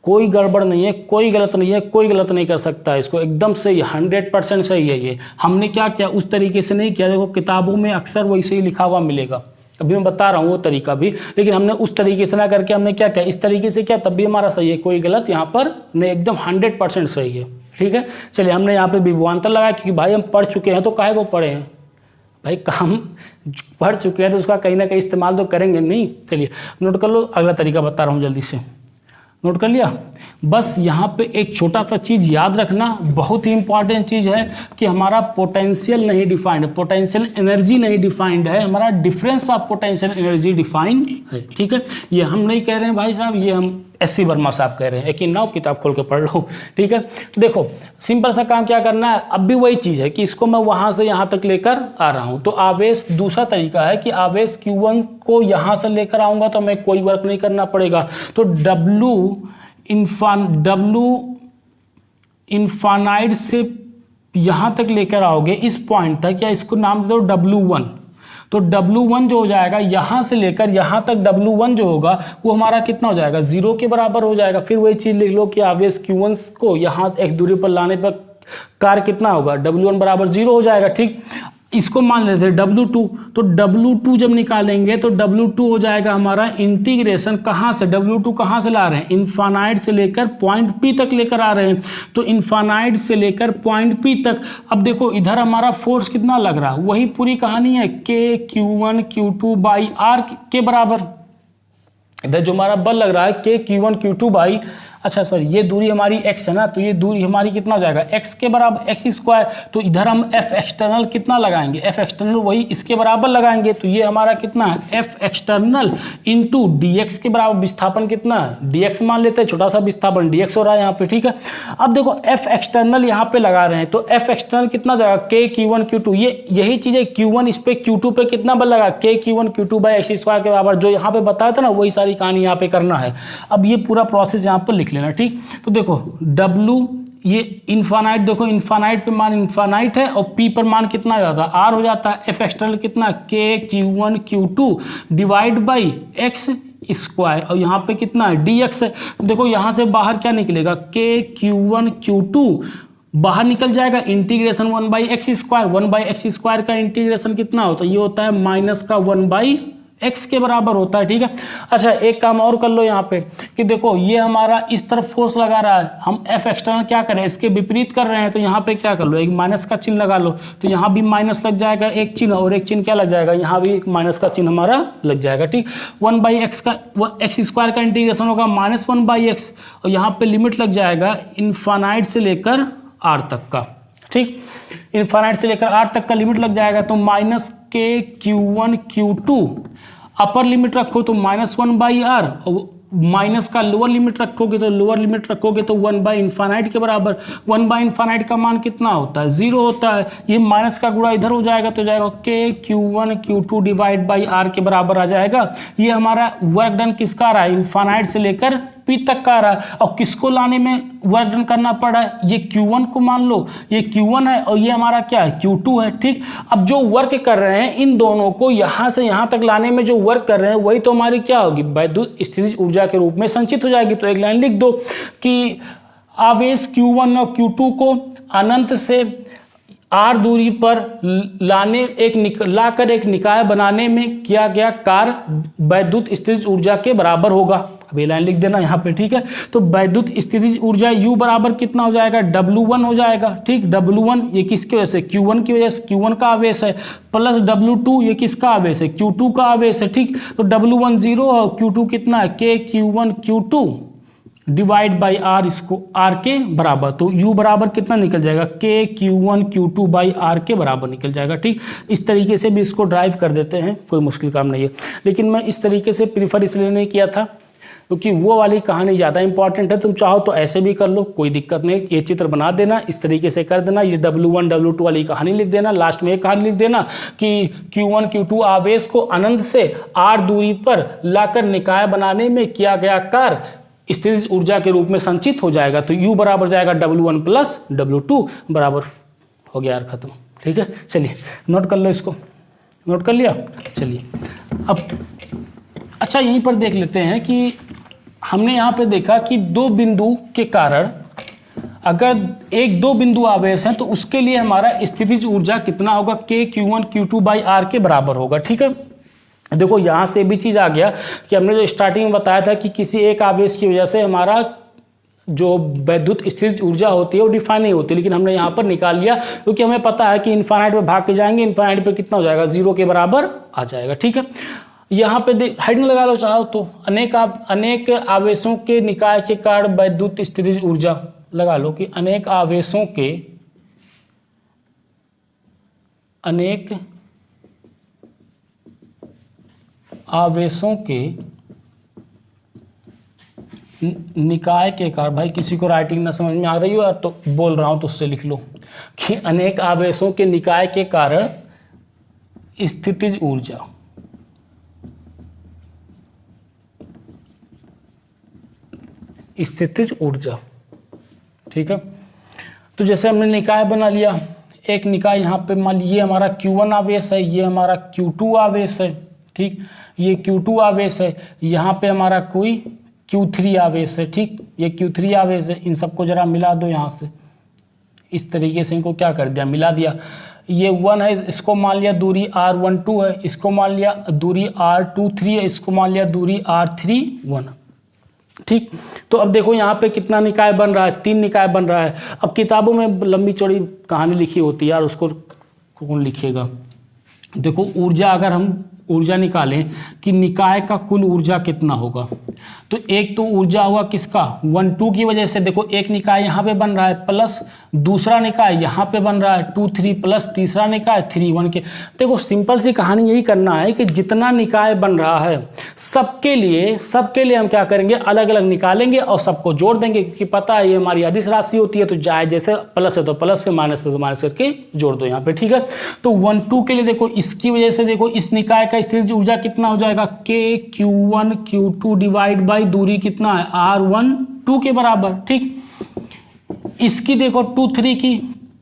कोई गड़बड़ नहीं है, कोई गलत नहीं है, कोई गलत नहीं कर सकता है इसको, एकदम सही, 100% सही है ये। हमने क्या किया, उस तरीके से नहीं किया, देखो किताबों में अक्सर वैसे ही लिखा हुआ मिलेगा, अभी मैं बता रहा हूँ वो तरीका भी, लेकिन हमने उस तरीके से ना करके हमने क्या किया, इस तरीके से किया, तब भी हमारा सही है, कोई गलत यहाँ पर नहीं, एकदम 100% सही है, ठीक है। चलिए हमने यहाँ पे विभवांतर लगाया, क्योंकि भाई हम पढ़ चुके हैं, तो काहे को पढ़े हैं भाई, काम पढ़ चुके हैं तो उसका कहीं ना कहीं इस्तेमाल तो करेंगे नहीं। चलिए नोट कर लो, अगला तरीका बता रहा हूँ, जल्दी से नोट कर लिया। बस यहाँ पे एक छोटा सा चीज़ याद रखना, बहुत ही इंपॉर्टेंट चीज़ है कि हमारा पोटेंशियल नहीं डिफाइंड है, पोटेंशियल एनर्जी नहीं डिफाइंड है, हमारा difference of potential energy defined है, ठीक है। ये हम नहीं कह रहे हैं भाई साहब, ये हम SC वर्मा साहब कह रहे हैं, एक नाव किताब खोल के पढ़ लो, ठीक है। तो देखो सिंपल सा काम क्या करना है, अब भी वही चीज़ है कि इसको मैं वहाँ से यहाँ तक लेकर आ रहा हूँ। तो आवेश, दूसरा तरीका है कि आवेश Q1 को यहाँ से लेकर आऊँगा तो हमें कोई वर्क नहीं करना पड़ेगा। तो W इन्फानाइट से यहाँ तक लेकर आओगे इस पॉइंट तक, या इसको नाम दे दो W1। तो W1 जो हो जाएगा यहाँ से लेकर यहाँ तक, W1 जो होगा वो हमारा कितना हो जाएगा, 0 के बराबर हो जाएगा। फिर वही चीज़ लिख लो कि आवेश Q1 को यहाँ x दूरी पर लाने पर कार्य कितना होगा, W1 बराबर 0 हो जाएगा, ठीक। इसको मान लेते हैं W2, तो W2 जब निकालेंगे तो W2 हो जाएगा हमारा इंटीग्रेशन, कहाँ से, W2 कहाँ से ला रहे हैं, इन्फानाइट से लेकर पॉइंट P तक लेकर आ रहे हैं। तो इन्फानाइट से लेकर पॉइंट P तक, अब देखो इधर हमारा फोर्स कितना लग रहा है, वही पूरी कहानी है, K Q1 Q2 by R के बराबर। इधर जो हमारा बल लग रहा है K Q1 Q2 बाई अच्छा सर, ये दूरी हमारी x है ना, तो ये दूरी हमारी कितना हो जाएगा, x के बराबर x स्क्वायर। तो इधर हम f एक्सटर्नल कितना लगाएंगे, f एक्सटर्नल वही इसके बराबर लगाएंगे। तो ये हमारा कितना है, f एक्सटर्नल इंटू dx के बराबर, विस्थापन कितना है, dx मान लेते हैं, छोटा सा विस्थापन dx हो रहा है यहाँ पे, ठीक है। अब देखो f एक्सटर्नल यहाँ पे लगा रहे हैं, तो f एक्सटर्नल कितना जाएगा, k q1 q2, ये यही चीज़ है, q1 इस पे q2 पे कितना बल लगा, k q1 q2 by x square के बराबर, जो यहाँ पे बताया था ना वही सारी कहानी यहाँ पे करना है। अब ये पूरा प्रोसेस यहाँ पर लिख लेना, ठीक। तो देखो W ये इन्फानाइट, देखो इन्फानाइट पे मान इन्फानाइट है और P पर मान कितना हो जाता है, R हो जाता है। F एक्सटर्नल कितना, K Q1 Q2 divide by x square, और यहाँ पे कितना है, dx है। देखो यहाँ से बाहर क्या निकलेगा, K Q1 Q2 बाहर निकल जाएगा, integration 1/x square, 1/x square का इंटीग्रेशन कितना होता है, ये होता है माइनस का 1/x के बराबर होता है, ठीक है। अच्छा एक काम और कर लो यहाँ पे कि देखो ये हमारा इस तरफ फोर्स लगा रहा है, हम F एक्सटर्नल क्या करें, इसके विपरीत कर रहे हैं, तो यहाँ पे क्या कर लो, एक माइनस का चिन्ह लगा लो, तो यहाँ भी माइनस लग जाएगा एक चिन्ह, और एक चिन्ह क्या लग जाएगा, यहाँ भी एक माइनस का चिन्ह हमारा लग जाएगा, ठीक। 1/x का x स्क्वायर का इंटीग्रेशन होगा -1/x, और यहाँ पे लिमिट लग जाएगा इन्फानाइट से लेकर r तक का, ठीक। इन्फानाइट से लेकर r तक का लिमिट लग जाएगा, तो -k q1 q2 upper limit रखो तो -1/r, और माइनस का लोअर लिमिट रखोगे तो लोअर लिमिट रखोगे तो 1/इन्फानाइट के बराबर। 1/इन्फानाइट का मान कितना होता है, 0 होता है। ये माइनस का गुणा इधर हो जाएगा तो जाएगा k q1 q2 divide by r के बराबर आ जाएगा। ये हमारा वर्क डन किसका आ रहा है, इन्फानाइट से लेकर P तक का आ रहा है, और किसको लाने में वर्क डन करना पड़ा है, ये Q1 को मान लो, ये Q1 है और ये हमारा क्या है, Q2 है, ठीक। अब जो वर्क कर रहे हैं इन दोनों को यहाँ से यहाँ तक लाने में जो वर्क कर रहे हैं वही तो हमारी क्या होगी, वैद्युत स्थितिज ऊर्जा के रूप में संचित हो जाएगी। तो एक लाइन लिख दो कि आवेश Q1 और Q2 को अनंत से r दूरी पर लाकर एक निकाय बनाने में किया गया कार्य वैद्युत स्थितिज ऊर्जा के बराबर होगा। अब ये लाइन लिख देना यहाँ पे, ठीक है। तो वैद्युत स्थितिज ऊर्जा U बराबर कितना हो जाएगा, W1 हो जाएगा, ठीक। W1 ये किसकी वजह से, Q1 की वजह से, Q1 का आवेश है, प्लस W2 ये किसका आवेश है, Q2 का आवेश है, ठीक। तो W1 0 और Q2 कितना है, K Q1 Q2 divide by r, इसको r के बराबर। तो U बराबर कितना निकल जाएगा, K Q1 Q2 by r के बराबर निकल जाएगा, ठीक। इस तरीके से भी इसको ड्राइव कर देते हैं, कोई मुश्किल काम नहीं है। लेकिन मैं इस तरीके से प्रीफर इसलिए नहीं किया था क्योंकि वो वाली कहानी ज़्यादा इंपॉर्टेंट है। तुम चाहो तो ऐसे भी कर लो, कोई दिक्कत नहीं, ये चित्र बना देना, इस तरीके से कर देना, ये W1 W2 वाली कहानी लिख देना, लास्ट में एक कहानी लिख देना कि Q1 Q2 आवेश को अनंत से r दूरी पर लाकर निकाय बनाने में किया गया कार्य स्थितिज ऊर्जा के रूप में संचित हो जाएगा। तो U बराबर जाएगा W1 प्लस W2 बराबर हो गया यार, खत्म, ठीक है। चलिए नोट कर लो, इसको नोट कर लिया। चलिए अब अच्छा यहीं पर देख लेते हैं कि हमने यहाँ पे देखा कि दो बिंदु के कारण अगर एक दो बिंदु आवेश हैं तो उसके लिए हमारा स्थितिज ऊर्जा कितना होगा, K Q1 Q2 by R के बराबर होगा, ठीक है। देखो यहाँ से भी चीज़ आ गया कि हमने जो स्टार्टिंग में बताया था कि किसी एक आवेश की वजह से हमारा जो वैद्युत स्थितिज ऊर्जा होती है वो डिफाइन नहीं होती, लेकिन हमने यहाँ पर निकाल लिया क्योंकि हमें पता है कि इन्फानाइट पे भाग के जाएंगे, इन्फानाइट पे कितना हो जाएगा, 0 के बराबर आ जाएगा, ठीक है। यहाँ पे हेडिंग लगा लो चाहो तो, अनेक आवेशों के निकाय के कारण वैद्युत स्थितिज ऊर्जा लगा लो कि अनेक आवेशों के निकाय के कारण, भाई किसी को राइटिंग ना समझ में आ रही हो यार तो बोल रहा हूँ तो उससे लिख लो कि अनेक आवेशों के निकाय के कारण स्थितिज ऊर्जा, ठीक है। तो जैसे हमने निकाय बना लिया, एक निकाय यहाँ पे मान लीजिए हमारा Q1 आवेश है, ये हमारा Q2 आवेश है, ठीक। ये Q2 आवेश है, यहाँ पे हमारा कोई Q3 आवेश है, ठीक। ये Q3 आवेश है, इन सबको जरा मिला दो यहाँ से, इस तरीके से इनको क्या कर दिया, मिला दिया। ये 1 है, इसको मान लिया दूरी R12 है, इसको मान लिया दूरी R23 है, इसको मान लिया दूरी R31, ठीक। तो अब देखो यहाँ पे कितना निकाय बन रहा है, 3 निकाय बन रहा है। अब किताबों में लंबी चौड़ी कहानी लिखी होती है यार, उसको कौन लिखेगा। देखो ऊर्जा, अगर हम ऊर्जा निकालें कि निकाय का कुल ऊर्जा कितना होगा। तो एक तो ऊर्जा हुआ किसका 1 2 की वजह से, देखो एक निकाय यहाँ पे बन रहा है प्लस दूसरा निकाय यहाँ पे बन रहा है 2 3 प्लस तीसरा निकाय 3 1 के। देखो सिंपल सी कहानी यही करना है कि जितना निकाय बन रहा है सबके लिए हम क्या करेंगे, अलग अलग निकालेंगे और सबको जोड़ देंगे, क्योंकि पता है ये हमारी अदिश राशि होती है। तो जाए जैसे प्लस है तो प्लस के, माइनस है तो माइनस करके जोड़ दो यहाँ पे, ठीक है। तो 1 2 के लिए देखो इसकी वजह से देखो इस निकाय का स्थितिज ऊर्जा कितना हो जाएगा, k q1 q2 divide by दूरी कितना है r1 2 के बराबर, ठीक। इसकी देखो 2 3 की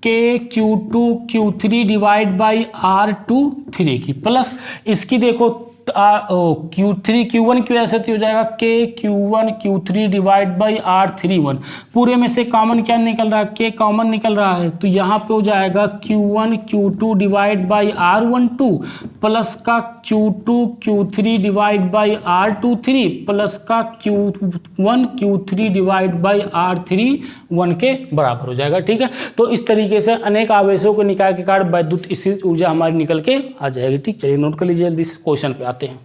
k q2 q3 divide by r2 3 की, प्लस इसकी देखो q3 q1 की वजह से हो जाएगा k q1 q3 divide by r31। पूरे में से कॉमन क्या निकल रहा है, k कॉमन निकल रहा है, तो यहाँ पे हो जाएगा q1 q2 divide by r12 plus का q2 q3 divide by r23 plus का q1 q3 divide by r31 के बराबर हो जाएगा, ठीक है। तो इस तरीके से अनेक आवेशों को निकाय के कारण वैद्युत स्थितिज ऊर्जा हमारी निकल के आ जाएगी, ठीक। चलिए नोट कर लीजिए, जल्दी से क्वेश्चन पे आते हैं।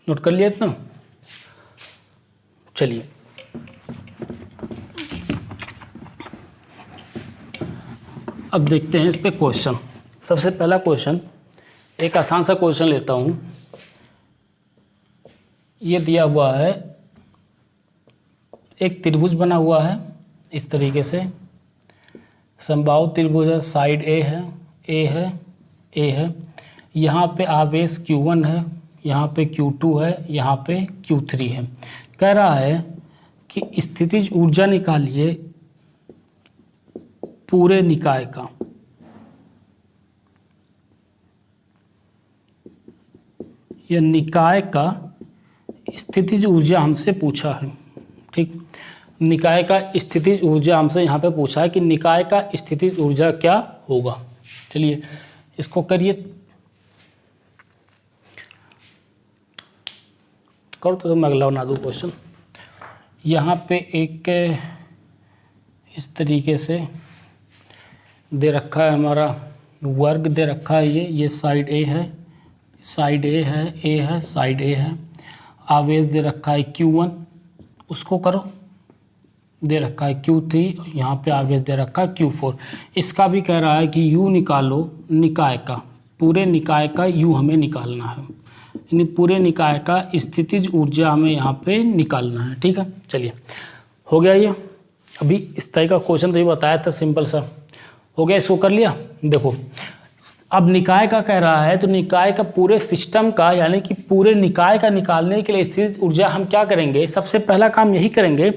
नोट कर लिया इतना, चलिए अब देखते हैं इस पे क्वेश्चन। सबसे पहला क्वेश्चन, एक आसान सा क्वेश्चन लेता हूं। ये दिया हुआ है, एक त्रिभुज बना हुआ है इस तरीके से, समबाहु त्रिभुज है, साइड ए है, ए है, ए है, यहाँ पे आवेश Q1 है, यहाँ पे Q2 है, यहाँ पे Q3 है। कह रहा है कि स्थितिज ऊर्जा निकालिए पूरे निकाय का। यह निकाय का स्थितिज ऊर्जा हमसे पूछा है, ठीक। निकाय का स्थितिज ऊर्जा हमसे यहाँ पे पूछा है कि निकाय का स्थितिज ऊर्जा क्या होगा। चलिए इसको करिए, करो तो मैं अगला बना दूँ क्वेश्चन। यहाँ पे एक इस तरीके से दे रखा है, हमारा वर्ग दे रखा है, ये साइड ए है, साइड ए है, साइड ए है। आवेश दे रखा है Q1, उसको करो, दे रखा है Q3, यहाँ पे आवेश दे रखा है Q4। इसका भी कह रहा है कि U निकालो निकाय का, पूरे निकाय का U हमें निकालना है, यानी पूरे निकाय का स्थितिज ऊर्जा हमें यहाँ पे निकालना है, ठीक है। चलिए हो गया ये, अभी इस तरह का क्वेश्चन तो ये बताया था, सिंपल सा हो गया, इसको कर लिया। देखो अब निकाय का कह रहा है, तो निकाय का पूरे सिस्टम का, यानी कि पूरे निकाय का निकालने के लिए स्थितिज ऊर्जा हम क्या करेंगे, सबसे पहला काम यही करेंगे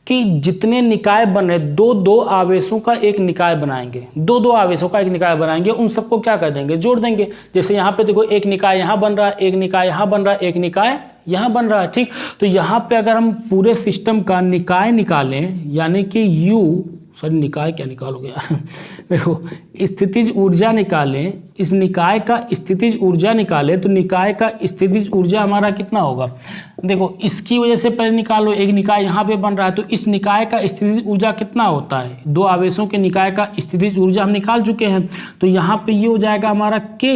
कि जितने निकाय बन रहे, दो आवेशों का एक निकाय बनाएंगे, दो आवेशों का एक निकाय बनाएंगे, उन सबको क्या कर देंगे, जोड़ देंगे। जैसे यहाँ पे देखो एक निकाय यहाँ बन रहा है, एक निकाय यहाँ बन रहा है, एक निकाय यहाँ बन रहा है, ठीक। तो यहाँ पे अगर हम पूरे सिस्टम का निकाय निकालें, यानी कि निकाय क्या निकालोगे देखो स्थितिज ऊर्जा निकालें, इस निकाय का स्थितिज ऊर्जा निकालें, तो निकाय का स्थितिज ऊर्जा हमारा कितना होगा। देखो इसकी वजह से पहले निकालो, एक निकाय यहाँ पे बन रहा है, तो इस निकाय का स्थितिज ऊर्जा कितना होता है, दो आवेशों के निकाय का स्थितिज ऊर्जा हम निकाल चुके हैं। तो यहाँ पे ये हो जाएगा हमारा K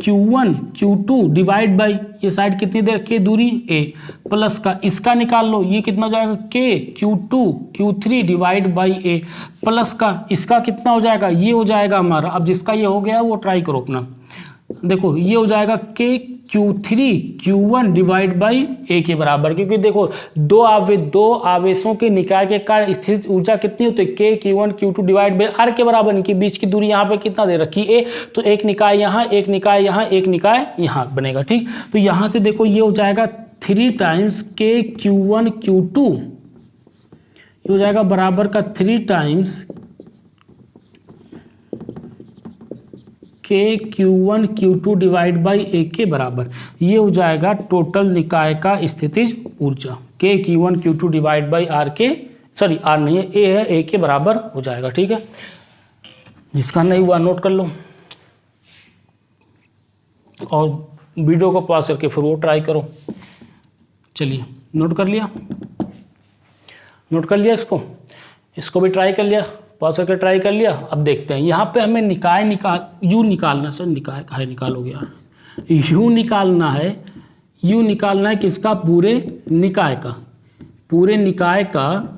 Q1 Q2 divide by, ये साइड कितनी देर के दूरी A, प्लस का इसका निकाल लो, ये कितना हो जाएगा K Q2 Q3 divide by A, plus का इसका कितना हो जाएगा, ये हो जाएगा हमारा, अब जिसका ये हो गया वो ट्राई करो अपना। देखो ये हो जाएगा K Q3 Q1 divide by A के बराबर, क्योंकि देखो दो आवेशों के निकाय के कारण स्थितिज ऊर्जा कितनी होती है, K Q1 Q2 divide by R के बराबर, इनके बीच की दूरी यहाँ पे कितना दे रखी A, तो एक निकाय यहाँ, एक निकाय यहाँ, एक निकाय यहाँ बनेगा, ठीक। तो यहाँ से देखो ये हो जाएगा 3 टाइम्स K Q1 Q2, ये हो जाएगा बराबर का 3 times K Q1 Q2 divide by A के बराबर। ये हो जाएगा टोटल निकाय का स्थितिज ऊर्जा, K Q1 Q2 divide by R के, सॉरी R नहीं है, A है, A के बराबर हो जाएगा, ठीक है। जिसका नहीं हुआ नोट कर लो और वीडियो को पॉज करके फिर वो ट्राई करो। चलिए नोट कर लिया, इसको भी ट्राई कर लिया, पॉज करके ट्राई कर लिया। अब देखते हैं यहाँ पे हमें यू निकालना, सर निकाय कहाँ निकाल हो गया, यू निकालना है, यू निकालना है किसका, पूरे निकाय का, पूरे निकाय का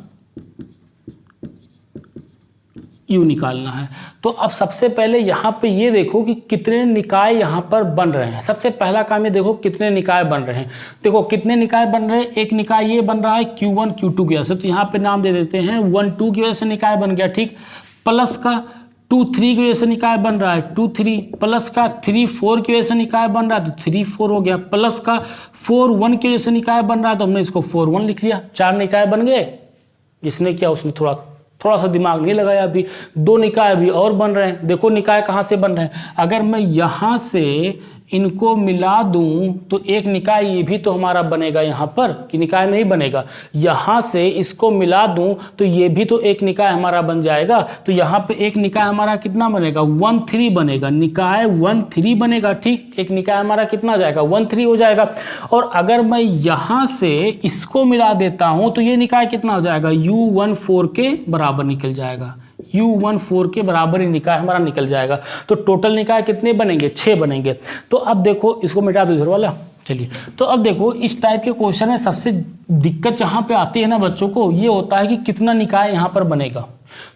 यू निकालना है। तो अब सबसे पहले यहाँ पे ये देखो कि कितने निकाय यहाँ पर बन रहे हैं। सबसे पहला काम ये देखो कितने निकाय बन रहे हैं। देखो कितने निकाय बन रहे हैं, एक निकाय ये बन रहा है Q1 Q2 की वजह से, तो यहाँ पे नाम दे देते हैं 1 2 की वजह से निकाय बन गया, ठीक। प्लस का 2 3 की वजह से निकाय बन रहा है 2 3, प्लस का 3 4 की वजह से निकाय बन रहा है तो 3 4 हो गया, प्लस का 4 1 की वजह से निकाय बन रहा है तो हमने इसको 4 1 लिख लिया। 4 निकाय बन गए। जिसने किया उसने थोड़ा सा दिमाग नहीं लगाया। अभी 2 निकाय अभी और बन रहे हैं। देखो निकाय कहाँ से बन रहे हैं, अगर मैं यहाँ से इनको मिला दूं तो एक निकाय ये भी तो हमारा बनेगा यहाँ पर, कि निकाय नहीं बनेगा। यहाँ से इसको मिला दूं तो ये भी तो एक निकाय हमारा बन जाएगा। तो यहाँ पे एक निकाय हमारा कितना बनेगा, 1 3 बनेगा, निकाय 1 3 बनेगा, ठीक। एक निकाय हमारा कितना जाएगा, 1 3 हो जाएगा। और अगर मैं यहाँ से इसको मिला देता हूँ तो ये निकाय कितना हो जाएगा, U1 4 के बराबर निकल जाएगा, U1 4 के बराबर ही निकाय हमारा निकल जाएगा। तो टोटल निकाय कितने बनेंगे, 6 बनेंगे। तो अब देखो इसको मिटा दो इधर वाला, चलिए। तो अब देखो इस टाइप के क्वेश्चन में सबसे दिक्कत जहाँ पे आती है ना बच्चों को, ये होता है कि कितना निकाय यहाँ पर बनेगा।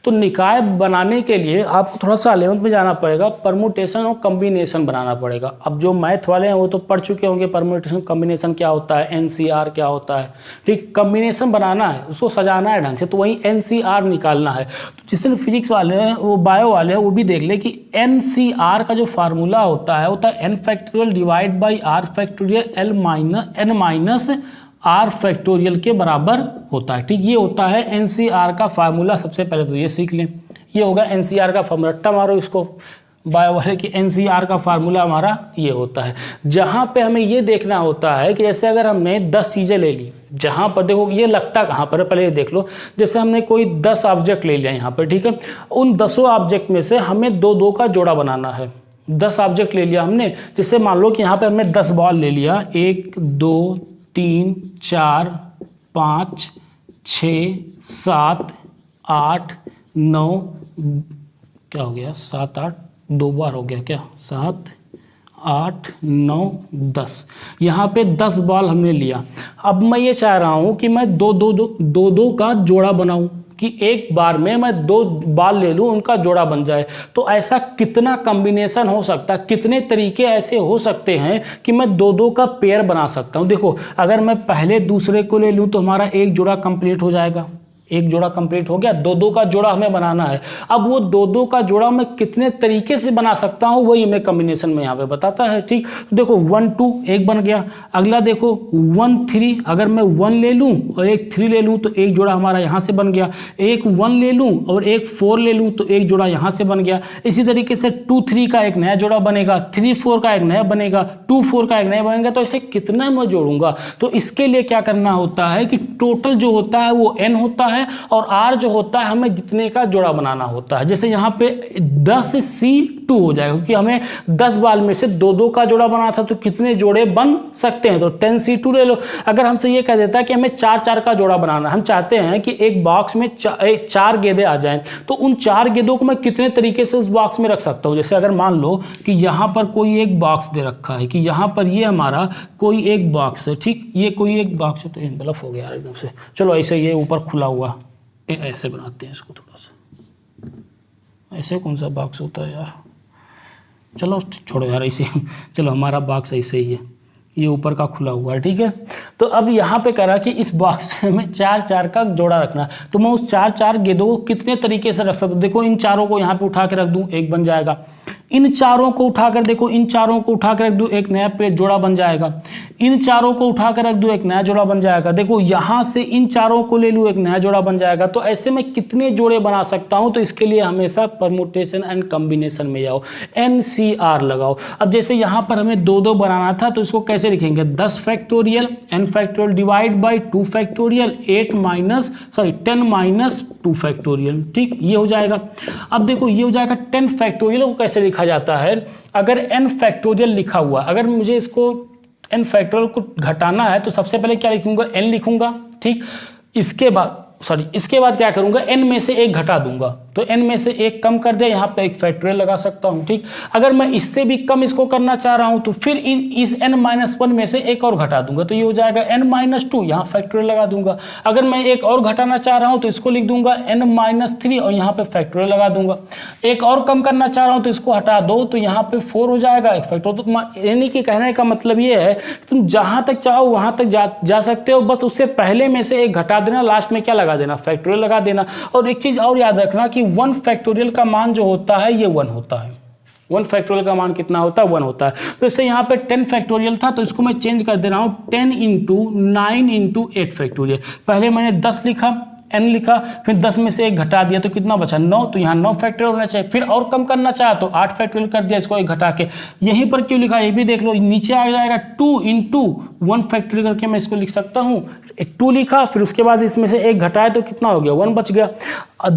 तो निकाय बनाने के लिए आपको थोड़ा सा 11th में जाना पड़ेगा, परमुटेशन और कम्बिनेशन बनाना पड़ेगा। अब जो मैथ वाले हैं वो तो पढ़ चुके होंगे परमुटेशन कम्बिनेशन क्या होता है, NCR क्या होता है, ठीक। कम्बिनेशन बनाना है, उसको सजाना है ढंग से, तो वहीं NCR निकालना है। तो जिससे फिजिक्स वाले हैं, वो बायो वाले हैं, वो भी देख ले कि NCR का जो फार्मूला होता है n factorial divide by R factorial n minus R factorial के बराबर होता है, ठीक। ये होता है NCR का फार्मूला। सबसे पहले तो ये सीख लें, ये होगा NCR का फार्मूला। रट्टा मारो इसको बायो वाले कि NCR का फार्मूला हमारा ये होता है। जहाँ पे हमें ये देखना होता है कि जैसे अगर हमने 10 चीज़ें ले ली, जहाँ पर देखो ये लगता कहाँ पर है, पहले ये देख लो। जैसे हमने कोई 10 ऑब्जेक्ट ले लिया यहाँ पर, ठीक है। उन 10 ऑब्जेक्ट में से हमें 2 2 का जोड़ा बनाना है। 10 ऑब्जेक्ट ले लिया हमने, जैसे मान लो कि यहाँ पर हमने 10 बॉल ले लिया, 1 2 3 4 5 6 7 8 9, क्या हो गया, 7 8, 2 बार हो गया क्या, 7 8 9 10। यहाँ पे 10 बॉल हमने लिया। अब मैं ये चाह रहा हूँ कि मैं 2 का जोड़ा बनाऊँ, कि एक बार में मैं 2 बॉल ले लूँ, उनका जोड़ा बन जाए। तो ऐसा कितना कॉम्बिनेशन हो सकता है, कितने तरीके ऐसे हो सकते हैं कि मैं 2 का पेयर बना सकता हूँ। देखो अगर मैं पहले दूसरे को ले लूँ तो हमारा एक जोड़ा कंप्लीट हो जाएगा, एक जोड़ा कंप्लीट हो गया। 2 का जोड़ा हमें बनाना है। अब वो 2 का जोड़ा मैं कितने तरीके से बना सकता हूँ, वही मैं कॉम्बिनेशन में यहाँ पे बताता है, ठीक। देखो 1 2 एक बन गया। अगला देखो 1 3, अगर मैं 1 ले लूँ और एक 3 ले लूँ तो एक जोड़ा हमारा यहाँ से बन गया। एक 1 ले लूँ और एक 4 ले लूँ तो एक जोड़ा यहाँ से बन गया। इसी तरीके से 2 3 का एक नया जोड़ा बनेगा, 3 4 का एक नया बनेगा, 2 4 का एक नया बनेगा। तो ऐसे कितना मैं जोड़ूंगा। तो इसके लिए क्या करना होता है कि टोटल जो होता है वो n होता है और R जो होता है हमें जितने का जोड़ा बनाना होता है। जैसे यहाँ पे 10C2 हो जाएगा, क्योंकि हमें 10 बॉल में से 2 का जोड़ा बना था, तो कितने जोड़े बन सकते हैं, तो 10C2 ले लो। अगर हमसे ये कह देता है कि हमें 4 का जोड़ा बनाना, हम चाहते हैं कि एक बॉक्स में 4 गेंदें आ जाएं, तो उन 4 गेंदों को मैं कितने तरीके से उस बॉक्स में रख सकता हूँ। जैसे अगर मान लो कि यहाँ पर कोई एक बॉक्स दे रखा है, कि यहाँ पर ये हमारा कोई एक बॉक्स है, ठीक। ये कोई एक बॉक्स है, तो बल्ब हो गया एकदम से। चलो ऐसे ये ऊपर खुला हुआ, ऐसे बनाते हैं इसको थोड़ा सा। ऐसे कौन सा बॉक्स होता है यार, चलो छोड़ो यार ऐसे। चलो हमारा बॉक्स ऐसे ही है, ये ऊपर का खुला हुआ है, ठीक है। तो अब यहाँ पे करा कि इस बॉक्स में 4 का जोड़ा रखना, तो मैं उस 4 गेंदों को कितने तरीके से रख सकता हूँ। देखो इन 4 को यहाँ पे उठा के रख दूँ, एक बन जाएगा। इन 4 को उठाकर देखो, इन 4 को उठा कर रख दूँ, एक नया पे जोड़ा बन जाएगा। इन 4 को उठा कर रख दूँ, एक नया जोड़ा बन जाएगा। देखो यहाँ से इन 4 को ले लूँ, एक नया जोड़ा बन जाएगा। तो ऐसे में कितने जोड़े बना सकता हूँ, तो इसके लिए हमेशा परमुटेशन एंड कॉम्बिनेशन में जाओ, NCR लगाओ। अब जैसे यहाँ पर हमें 2 बनाना था, तो इसको कैसे लिखेंगे, 10 factorial n factorial divide by 2 factorial 10 minus 2 factorial, ठीक। ये हो जाएगा। अब देखो ये हो जाएगा 10 फैक्टोरियल को कैसे लिखा जाता है। अगर n फैक्टोरियल लिखा हुआ, अगर मुझे इसको n फैक्टोरियल को घटाना है तो सबसे पहले क्या लिखूंगा, n लिखूंगा, ठीक। इसके बाद क्या करूंगा, n में से एक घटा दूंगा, तो n में से एक कम कर दिया, यहाँ पे एक फैक्टोरियल लगा सकता हूँ। ठीक, अगर मैं इससे भी कम इसको करना चाह रहा हूँ तो फिर इस n-1 में से एक और घटा दूंगा, तो ये हो जाएगा n-2, यहाँ फैक्टोरियल लगा दूंगा। अगर मैं एक और घटाना चाह रहा हूँ तो इसको लिख दूंगा n-3 और यहाँ पे फैक्टोरियल लगा दूंगा। एक और कम करना चाह रहा हूँ तो इसको हटा दो, तो यहाँ पे 4 हो जाएगा, एक फैक्टोरियल। तो यानी कि कहने का मतलब ये है तुम जहां तक चाहो वहां तक जा सकते हो, बस उससे पहले में से एक घटा देना, लास्ट में क्या लगा देना, फैक्टोरियल लगा देना। और एक चीज और याद रखना कि 1 फैक्टोरियल का मान जो होता है ये 1 होता है। 1 फैक्टोरियल का मान कितना होता है, 1 होता है। तो इससे यहाँ पे 10 फैक्टोरियल था तो इसको मैं चेंज कर दे रहा हूँ 10 × 9 × 8 फैक्टोरियल। पहले मैंने 10 लिखा, n लिखा, फिर 10 में से एक घटा दिया तो कितना बचा, 9, तो यहाँ 9 फैक्टोरियल होना चाहिए। फिर और कम करना चाहा तो 8 फैक्टोरियल कर दिया, इसको एक घटा के। यहीं पर क्यों लिखा ये भी देख लो, नीचे आ जाएगा 2 × 1 फैक्टोरियल करके मैं इसको लिख सकता हूँ। 2 लिखा, फिर उसके बाद इसमें से एक घटाए तो कितना हो गया, 1 बच गया।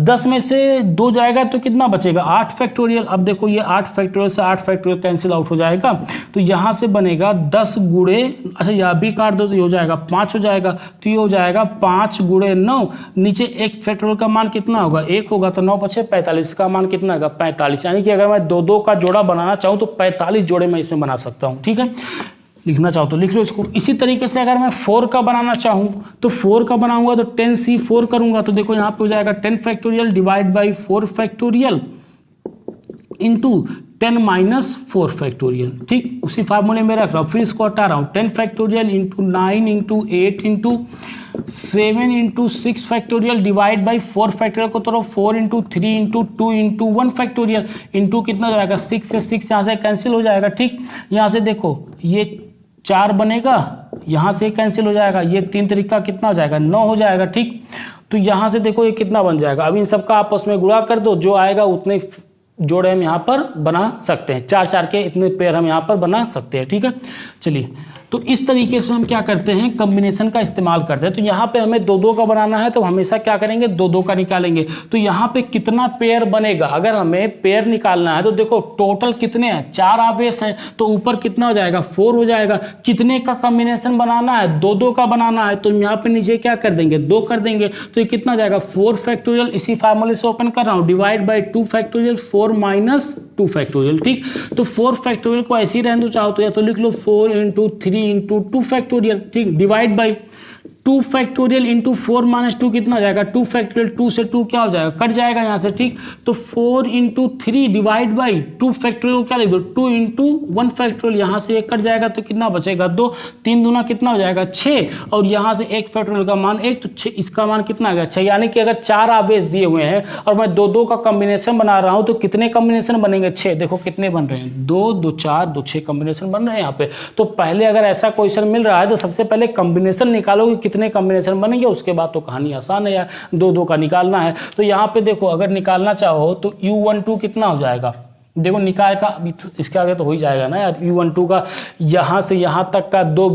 10 में से 2 जाएगा तो कितना बचेगा, 8 फैक्टोरियल। अब देखो ये 8 फैक्टोरियल से 8 फैक्टोरियल कैंसिल आउट हो जाएगा, तो यहाँ से बनेगा 10 गुणे, अच्छा यहाँ भी काट दो तो ये हो जाएगा 5 हो जाएगा, तो ये हो जाएगा 5 × 9। नीचे एक फैक्टोरियल का मान कितना होगा, 1 होगा, तो 9 बचे 45 का मान कितना होगा, 45। यानी कि अगर मैं 2 का जोड़ा बनाना चाहूँ तो 45 जोड़े मैं इसमें बना सकता हूँ। ठीक है, लिखना चाहो तो लिख लो इसको। इसी तरीके से अगर मैं 4 का बनाना चाहूँ तो 4 का बनाऊंगा तो 10c4 करूंगा, तो देखो यहाँ पे हो जाएगा 10 factorial divide by 4 factorial into 10 - 4 factorial. ठीक, उसी फार्मूले में रख रहा हूँ। फिर इसको हटा रहा हूँ, 10 factorial into 9 × 8 × 7 × 6 factorial divide by 4 factorial को तो 4 × 3 × 2 × 1 फैक्टोरियल इंटू कितना हो जाएगा, 6 से 6 यहाँ से कैंसिल हो जाएगा। ठीक, यहाँ से देखो ये 4 बनेगा, यहाँ से कैंसिल हो जाएगा, ये 3 तरीका कितना हो जाएगा, 9 हो जाएगा। ठीक, तो यहाँ से देखो ये कितना बन जाएगा। अब इन सबका आपस में गुणा कर दो, जो आएगा उतने जोड़े हम यहाँ पर बना सकते हैं, 4 के इतने पेयर हम यहाँ पर बना सकते हैं। ठीक है, चलिए, तो इस तरीके से हम क्या करते हैं, कॉम्बिनेशन का इस्तेमाल करते हैं। तो यहाँ पे हमें 2 का बनाना है तो हमेशा क्या करेंगे, 2 का निकालेंगे। तो यहाँ पे कितना पेयर बनेगा, अगर हमें पेयर निकालना है तो देखो टोटल कितने हैं, 4 आवेश हैं, तो ऊपर कितना हो जाएगा, 4 हो जाएगा। कितने का कॉम्बिनेशन बनाना है, 2 का बनाना है, तो यहाँ पे नीचे क्या कर देंगे, 2 कर देंगे, तो ये कितना हो जाएगा, 4 फैक्टोरियल। इसी फार्मूले से ओपन कर रहा हूँ, डिवाइड बाई 2 फैक्टोरियल 4 - 2 फैक्टोरियल। ठीक, तो 4 फैक्टोरियल को ऐसे ही रहने दो, चाहो तो या तो लिख लो 4 × 3 × 2 फैक्टोरियल। ठीक, डिवाइड बाई 2 फैक्टोरियल इंटू 4 - 2 कितना हो जाएगा, 2 फैक्टोरियल, 2 से 2 क्या हो जाएगा, कट जाएगा यहाँ से। ठीक, तो 4 × 3 डिवाइड बाई 2 फैक्टोरियल क्या लिख दो, 2 × 1 फैक्टोरियल, यहाँ से 1 कट जाएगा तो कितना बचेगा, 2, 3 दूना कितना हो जाएगा, 6, और यहाँ से 1 फैक्टोरियल का मान 1, तो 6 इसका मान कितना आ गया, 6। यानी कि अगर 4 आवेश दिए हुए हैं और मैं 2 का कॉम्बिनेशन बना रहा हूँ तो कितने कॉम्बिनेशन बनेंगे, 6। देखो कितने बन रहे हैं, 2, 2, 4, 2, 6 कॉम्बिनेशन बन रहे हैं यहाँ पे। तो पहले अगर ऐसा क्वेश्चन मिल रहा है तो सबसे पहले कॉम्बिनेशन निकालो कि कितने कॉम्बिनेशन बनेंगे, उसके बाद तो कहानी आसान है यार, 2 का निकालना है। तो यहाँ पे देखो अगर निकालना चाहो तो U12 कितना हो जाएगा, देखो निकाय का इसके आगे तो हो ही जाएगा ना यार। U12 का यहाँ से यहाँ तक का 2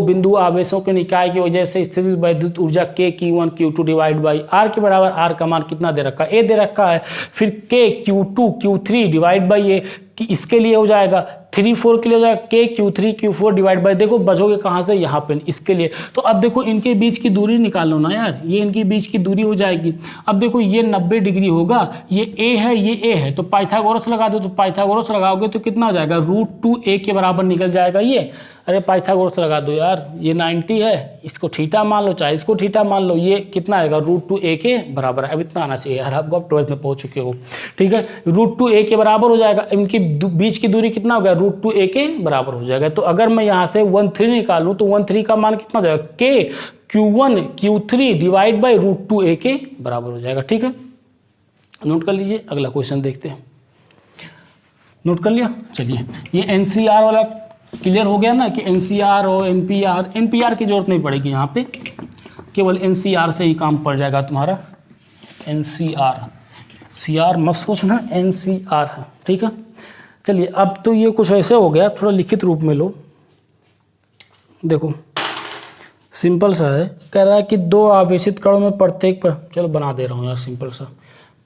बिंदु आवेशों के निकाय की वजह से स्थित वैद्युत ऊर्जा K Q1 Q2 divide by R के बराबर। R का मान कितना दे रखा है, A दे रखा है। फिर K Q2 Q3 divide by A कि इसके लिए हो जाएगा 3 4 के लिए हो जाएगा K Q3 Q4 divide by, देखो बचोगे कहाँ से, यहाँ पे इसके लिए। तो अब देखो इनके बीच की दूरी निकाल लो ना यार, ये इनके बीच की दूरी हो जाएगी। अब देखो ये 90 डिग्री होगा, ये A है ये A है, तो पाइथागोरस लगा दो। तो पाइथागोरस लगाओगे तो कितना हो जाएगा, √2a के बराबर निकल जाएगा ये। अरे पाइथागोरस लगा दो यार, ये 90 है, इसको थीटा मान लो चाहे इसको थीटा मान लो, ये कितना आएगा, √2a के बराबर है। अब इतना आना चाहिए यार, आप 12th में पहुंच चुके हो। ठीक है, √2a के बराबर हो जाएगा। इनकी बीच की दूरी कितना हो गया, √2a के बराबर हो जाएगा। तो अगर मैं यहाँ से 13 निकालूँ तो 13 का मान कितना हो जाएगा, K Q1 Q3 divide by √2a के बराबर हो जाएगा। ठीक है, नोट कर लीजिए, अगला क्वेश्चन देखते हैं। नोट कर लिया, चलिए ये NCR वाला क्लियर हो गया ना कि NCR और NPR की जरूरत नहीं पड़ेगी यहाँ पे, केवल NCR से ही काम पड़ जाएगा तुम्हारा। CR मत सोचना, NCR है। ठीक है, चलिए अब तो ये कुछ ऐसे हो गया, थोड़ा लिखित रूप में लो। देखो सिंपल सा है, कह रहा है कि 2 आवेशित कणों में प्रत्येक पर, चलो बना दे रहा हूँ यार, सिंपल सा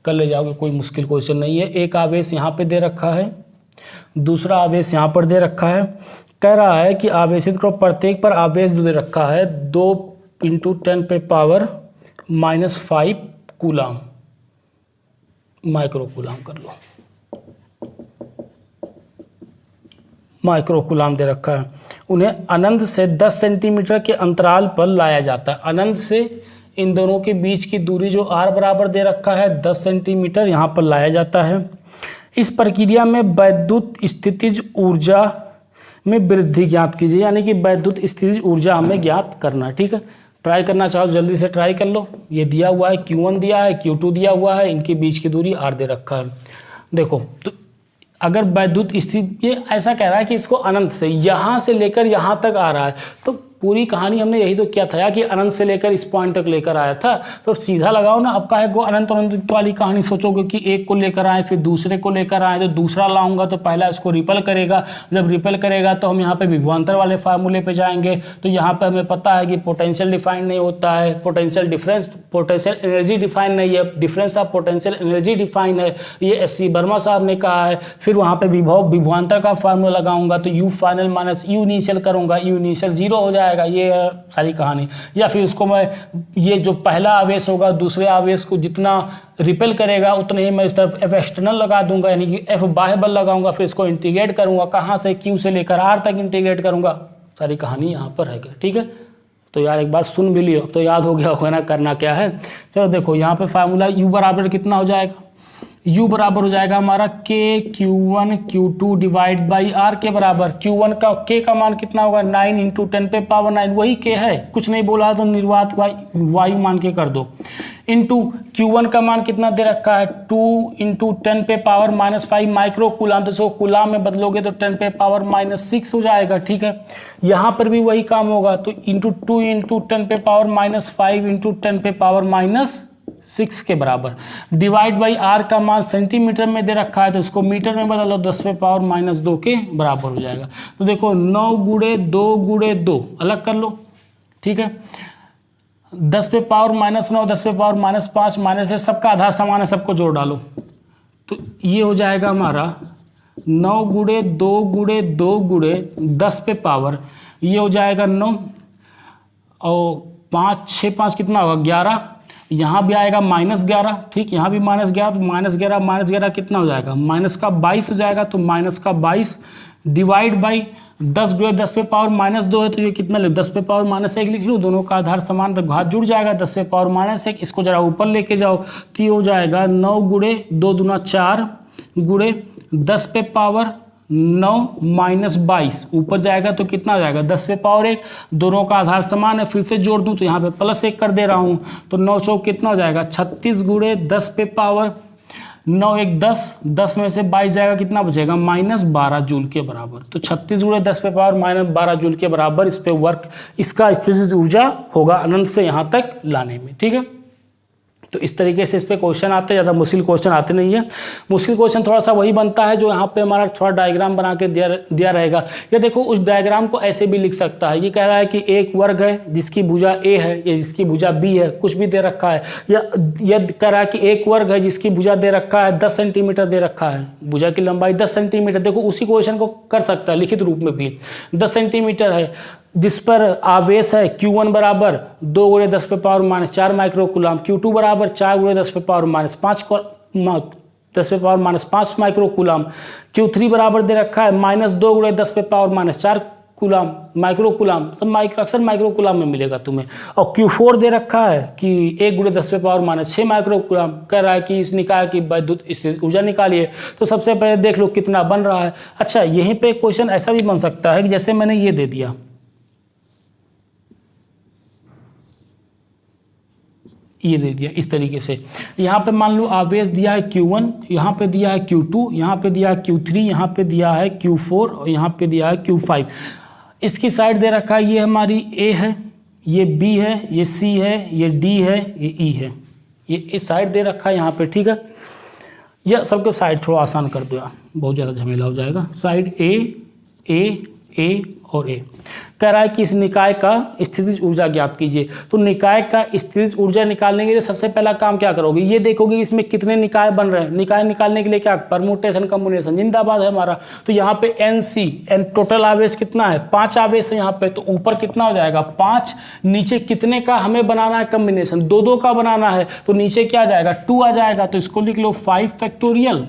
कर ले जाओगे, कोई मुश्किल क्वेश्चन नहीं है। एक आवेश यहाँ पे दे रखा है, दूसरा आवेश यहाँ पर दे रखा है। कह रहा है कि आवेशित कणों प्रत्येक पर आवेश दे रखा है 2 × 10⁻⁻⁵ कूलम। माइक्रो कूलाम कर लो, माइक्रो कूलाम दे रखा है। उन्हें अनंत से 10 सेंटीमीटर के अंतराल पर लाया जाता है। अनंत से इन दोनों के बीच की दूरी जो r बराबर दे रखा है 10 सेंटीमीटर, यहाँ पर लाया जाता है। इस प्रक्रिया में वैद्युत स्थितिज ऊर्जा में वृद्धि ज्ञात कीजिए, यानी कि वैद्युत स्थितिज ऊर्जा हमें ज्ञात करना। ठीक है, ट्राई करना चाहो जल्दी से ट्राई कर लो। ये दिया हुआ है Q1 दिया है, Q2 दिया हुआ है, इनके बीच की दूरी r दे रखा है। देखो तो अगर वैद्युत स्थिति, ये ऐसा कह रहा है कि इसको अनंत से यहाँ से लेकर यहाँ तक आ रहा है, तो पूरी कहानी हमने यही तो किया था कि अनंत से लेकर इस पॉइंट तक लेकर आया था, तो सीधा लगाओ ना। अब काहे को अनंत अनंत वाली कहानी सोचोगे कि एक को लेकर आए फिर दूसरे को लेकर आए, तो दूसरा लाऊंगा तो पहला इसको रिपल करेगा, जब रिपल करेगा तो हम यहाँ पे विभवांतर वाले फार्मूले पे जाएंगे। तो यहाँ पे हमें पता है कि पोटेंशियल डिफाइन नहीं होता है, potential difference, potential energy define नहीं है, difference of potential energy define है, ये SC वर्मा साहब ने कहा है। फिर वहाँ पे विभवांतर का फार्मूला लगाऊंगा तो U final minus U initial करूंगा, U इनिशियल 0 हो जाएगा। ये सारी कहानी। या फिर उसको मैं, ये जो पहला आवेश होगा दूसरे आवेश को जितना रिपेल करेगा उतने ही मैं इस तरफ F एक्सटर्नल लगा दूंगा, यानी कि F बाह्य बल लगाऊंगा, फिर इसको इंटीग्रेट करूंगा, कहाँ से Q से लेकर R तक इंटीग्रेट करूंगा। सारी कहानी यहाँ पर है। ठीक है, तो यार एक बार सुन भी लियो तो याद हो गया होगा ना करना क्या है। चलो देखो यहाँ पे फार्मूला U बराबर कितना हो जाएगा, U बराबर हो जाएगा हमारा K Q1 Q2 divide by R के बराबर। Q1 का K का मान कितना होगा 9 इंटू 10 पे पावर 9, वही K है, कुछ नहीं बोला तो निर्वात वायु मान के कर दो। इंटू Q1 का मान कितना दे रखा है 2 इंटू 10 पे पावर -5 माइक्रो कूलाम, तो कूलाम में बदलोगे तो 10 पे पावर -6 हो जाएगा। ठीक है, यहाँ पर भी वही काम होगा, तो इंटू 2 इंटू 10 पे पावर -5 इंटू 10 पे पावर -6 के बराबर। डिवाइड बाई R का मान सेंटीमीटर में दे रखा है तो इसको मीटर में बदलो, 10 पे पावर -2 के बराबर हो जाएगा। तो देखो 9 गुणे 2 गुणे 2 अलग कर लो। ठीक है, 10 पे पावर -9, 10 पे पावर -5 -6, सबका आधार समान है, सबको जोड़ डालो तो ये हो जाएगा हमारा 9 गुणे 2 गुणे 2 गुणे 10 पे पावर, ये हो जाएगा 9 और 5 6 5 कितना होगा 11, यहाँ भी आएगा -11। ठीक, यहाँ भी -11, तो -11 कितना हो जाएगा -22 हो जाएगा, तो -22 डिवाइड बाई 10 गुणे 10 पे पावर -2 है, तो ये कितना 10 पे पावर -1 लिख लूँ, दोनों का आधार समान तो घात जुड़ जाएगा, 10 पे पावर -1, इसको जरा ऊपर लेके जाओ तो ये हो जाएगा 9 गुणे 2 दूना 4 गुणे 10 पे पावर 9 -22, ऊपर जाएगा तो कितना हो जाएगा 10 पे पावर 1, दोनों का आधार समान है, फिर से जोड़ दूँ तो यहाँ पे +1 कर दे रहा हूँ, तो 9 चौक कितना हो जाएगा 36 गुणे 10 पे पावर 9 1 10, 10 में से 22 जाएगा, कितना बचेगा -12 जूल के बराबर। तो 36 गुणे 10 पे पावर -12 जूल के बराबर इस पे वर्क, इसका स्थितिज ऊर्जा होगा अनंत से यहाँ तक लाने में। ठीक है, तो इस तरीके से इस पे क्वेश्चन आते हैं, ज़्यादा मुश्किल क्वेश्चन आते नहीं है। मुश्किल क्वेश्चन थोड़ा सा वही बनता है जो यहाँ पे हमारा थोड़ा डायग्राम बना के दिया रहेगा। ये देखो उस डायग्राम को ऐसे भी लिख सकता है, ये कह रहा है कि एक वर्ग है जिसकी भुजा A है या जिसकी भुजा B है, कुछ भी दे रखा है, या यह कह रहा है कि एक वर्ग है जिसकी भुजा दे रखा है 10 सेंटीमीटर दे रखा है, भुजा की लंबाई 10 सेंटीमीटर। देखो उसी क्वेश्चन को कर सकता है लिखित रूप में भी, 10 सेंटीमीटर है जिस पर आवेश है Q1 बराबर 2 गुणे 10 पे पावर -4 माइक्रो कूलाम, Q2 बराबर 4 गुणे 10 पे पावर -5 10 पे पावर -5 माइक्रो कूलाम, Q3 बराबर दे रखा है -2 गुणे 10 पे पावर -4 कूलाम माइक्रो कूलाम, सब अक्सर माइक्रो कूलाम में मिलेगा तुम्हें। और Q4 दे रखा है कि 1 गुणे 10 पे पावर -6 माइक्रो कूलाम, कह रहा है कि इस निकाय की वैद्युत स्थितिज ऊर्जा निकालिए। तो सबसे पहले देख लो कितना बन रहा है। अच्छा, यहीं पे क्वेश्चन ऐसा भी बन सकता है कि जैसे मैंने ये दे दिया, ये दे दिया इस तरीके से, यहाँ पे मान लो आवेश दिया है Q1, यहाँ पे दिया है Q2, यहाँ पे दिया है Q3, यहाँ पे दिया है Q4 और यहाँ पे दिया है Q5। इसकी साइड दे रखा है, ये हमारी A है, ये B है, ये C है, ये D है, ये E है, ये इस साइड दे रखा है यहाँ पे। ठीक है, यह सबके साइड थोड़ा आसान कर दो यार, बहुत ज़्यादा झमेला हो जाएगा। साइड A और ए। कह रहा है कि इस निकाय का स्थितिज ऊर्जा ज्ञात कीजिए। तो निकाय का स्थितिज ऊर्जा निकालने के लिए सबसे पहला काम क्या करोगे, ये देखोगे इसमें कितने निकाय बन रहे हैं। निकाय निकालने के लिए क्या, परमुटेशन कम्बिनेशन जिंदाबाद है हमारा। तो यहाँ पे NC एन टोटल आवेश कितना है, 5 आवेश है यहाँ पे। तो ऊपर कितना हो जाएगा 5, नीचे कितने का हमें बनाना है कम्बिनेशन, 2 का बनाना है। तो नीचे क्या आ जाएगा 2 आ जाएगा। तो इसको लिख लो 5 factorial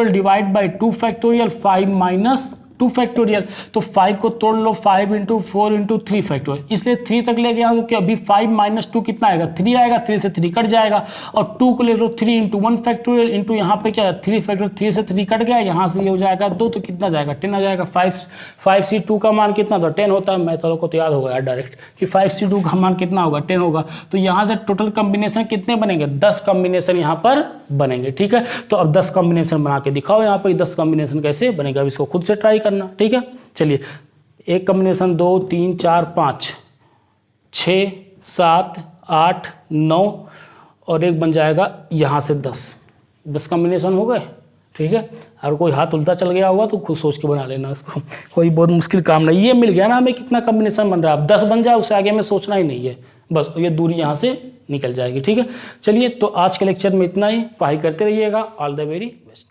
divide by 2 factorial 5 minus 2 factorial. तो 5 को तोड़ लो 5 इंटू 4 इंटू 3 फैक्टोरियल, इसलिए 3 तक ले गया हूँ क्योंकि अभी 5 माइनस 2 कितना आएगा 3 आएगा, 3 से 3 कट जाएगा। और 2 को ले लो 3 इंटू 1 फैक्टोरियल इंटू यहाँ पे क्या है 3 फैक्टोरियल, 3 से 3 कट गया, यहाँ से ये हो जाएगा 2, तो कितना जाएगा 10 आ जाएगा। 5C2 का मान कितना था 10 होता है, मैं तो को तो याद होगा यार डायरेक्ट कि 5C2 का मान कितना होगा 10 होगा। तो यहाँ से टोटल कम्बिनेशन कितने बनेंगे 10 कम्बिनेशन यहाँ पर बनेंगे। ठीक है, तो अब 10 कम्बिनेशन बना के दिखाओ यहाँ पर 10 कम्बिनेशन कैसे बनेगा, अब इसको खुद से ट्राई करना। ठीक है, चलिए एक कम्बिनेशन 2 3 4 5 6 7 8 9 और एक बन जाएगा यहाँ से 10 कम्बिनेशन हो गए। ठीक है, और कोई हाथ उल्टा चल गया होगा तो खुद सोच के बना लेना इसको, कोई बहुत मुश्किल काम नहीं। ये मिल गया ना हमें कितना कम्बिनेशन बन रहा है, अब 10 बन जाए उससे आगे में सोचना ही नहीं है, बस ये दूरी यहाँ से निकल जाएगी। ठीक है, चलिए तो आज के लेक्चर में इतना ही, पढ़ाई करते रहिएगा। All the very best.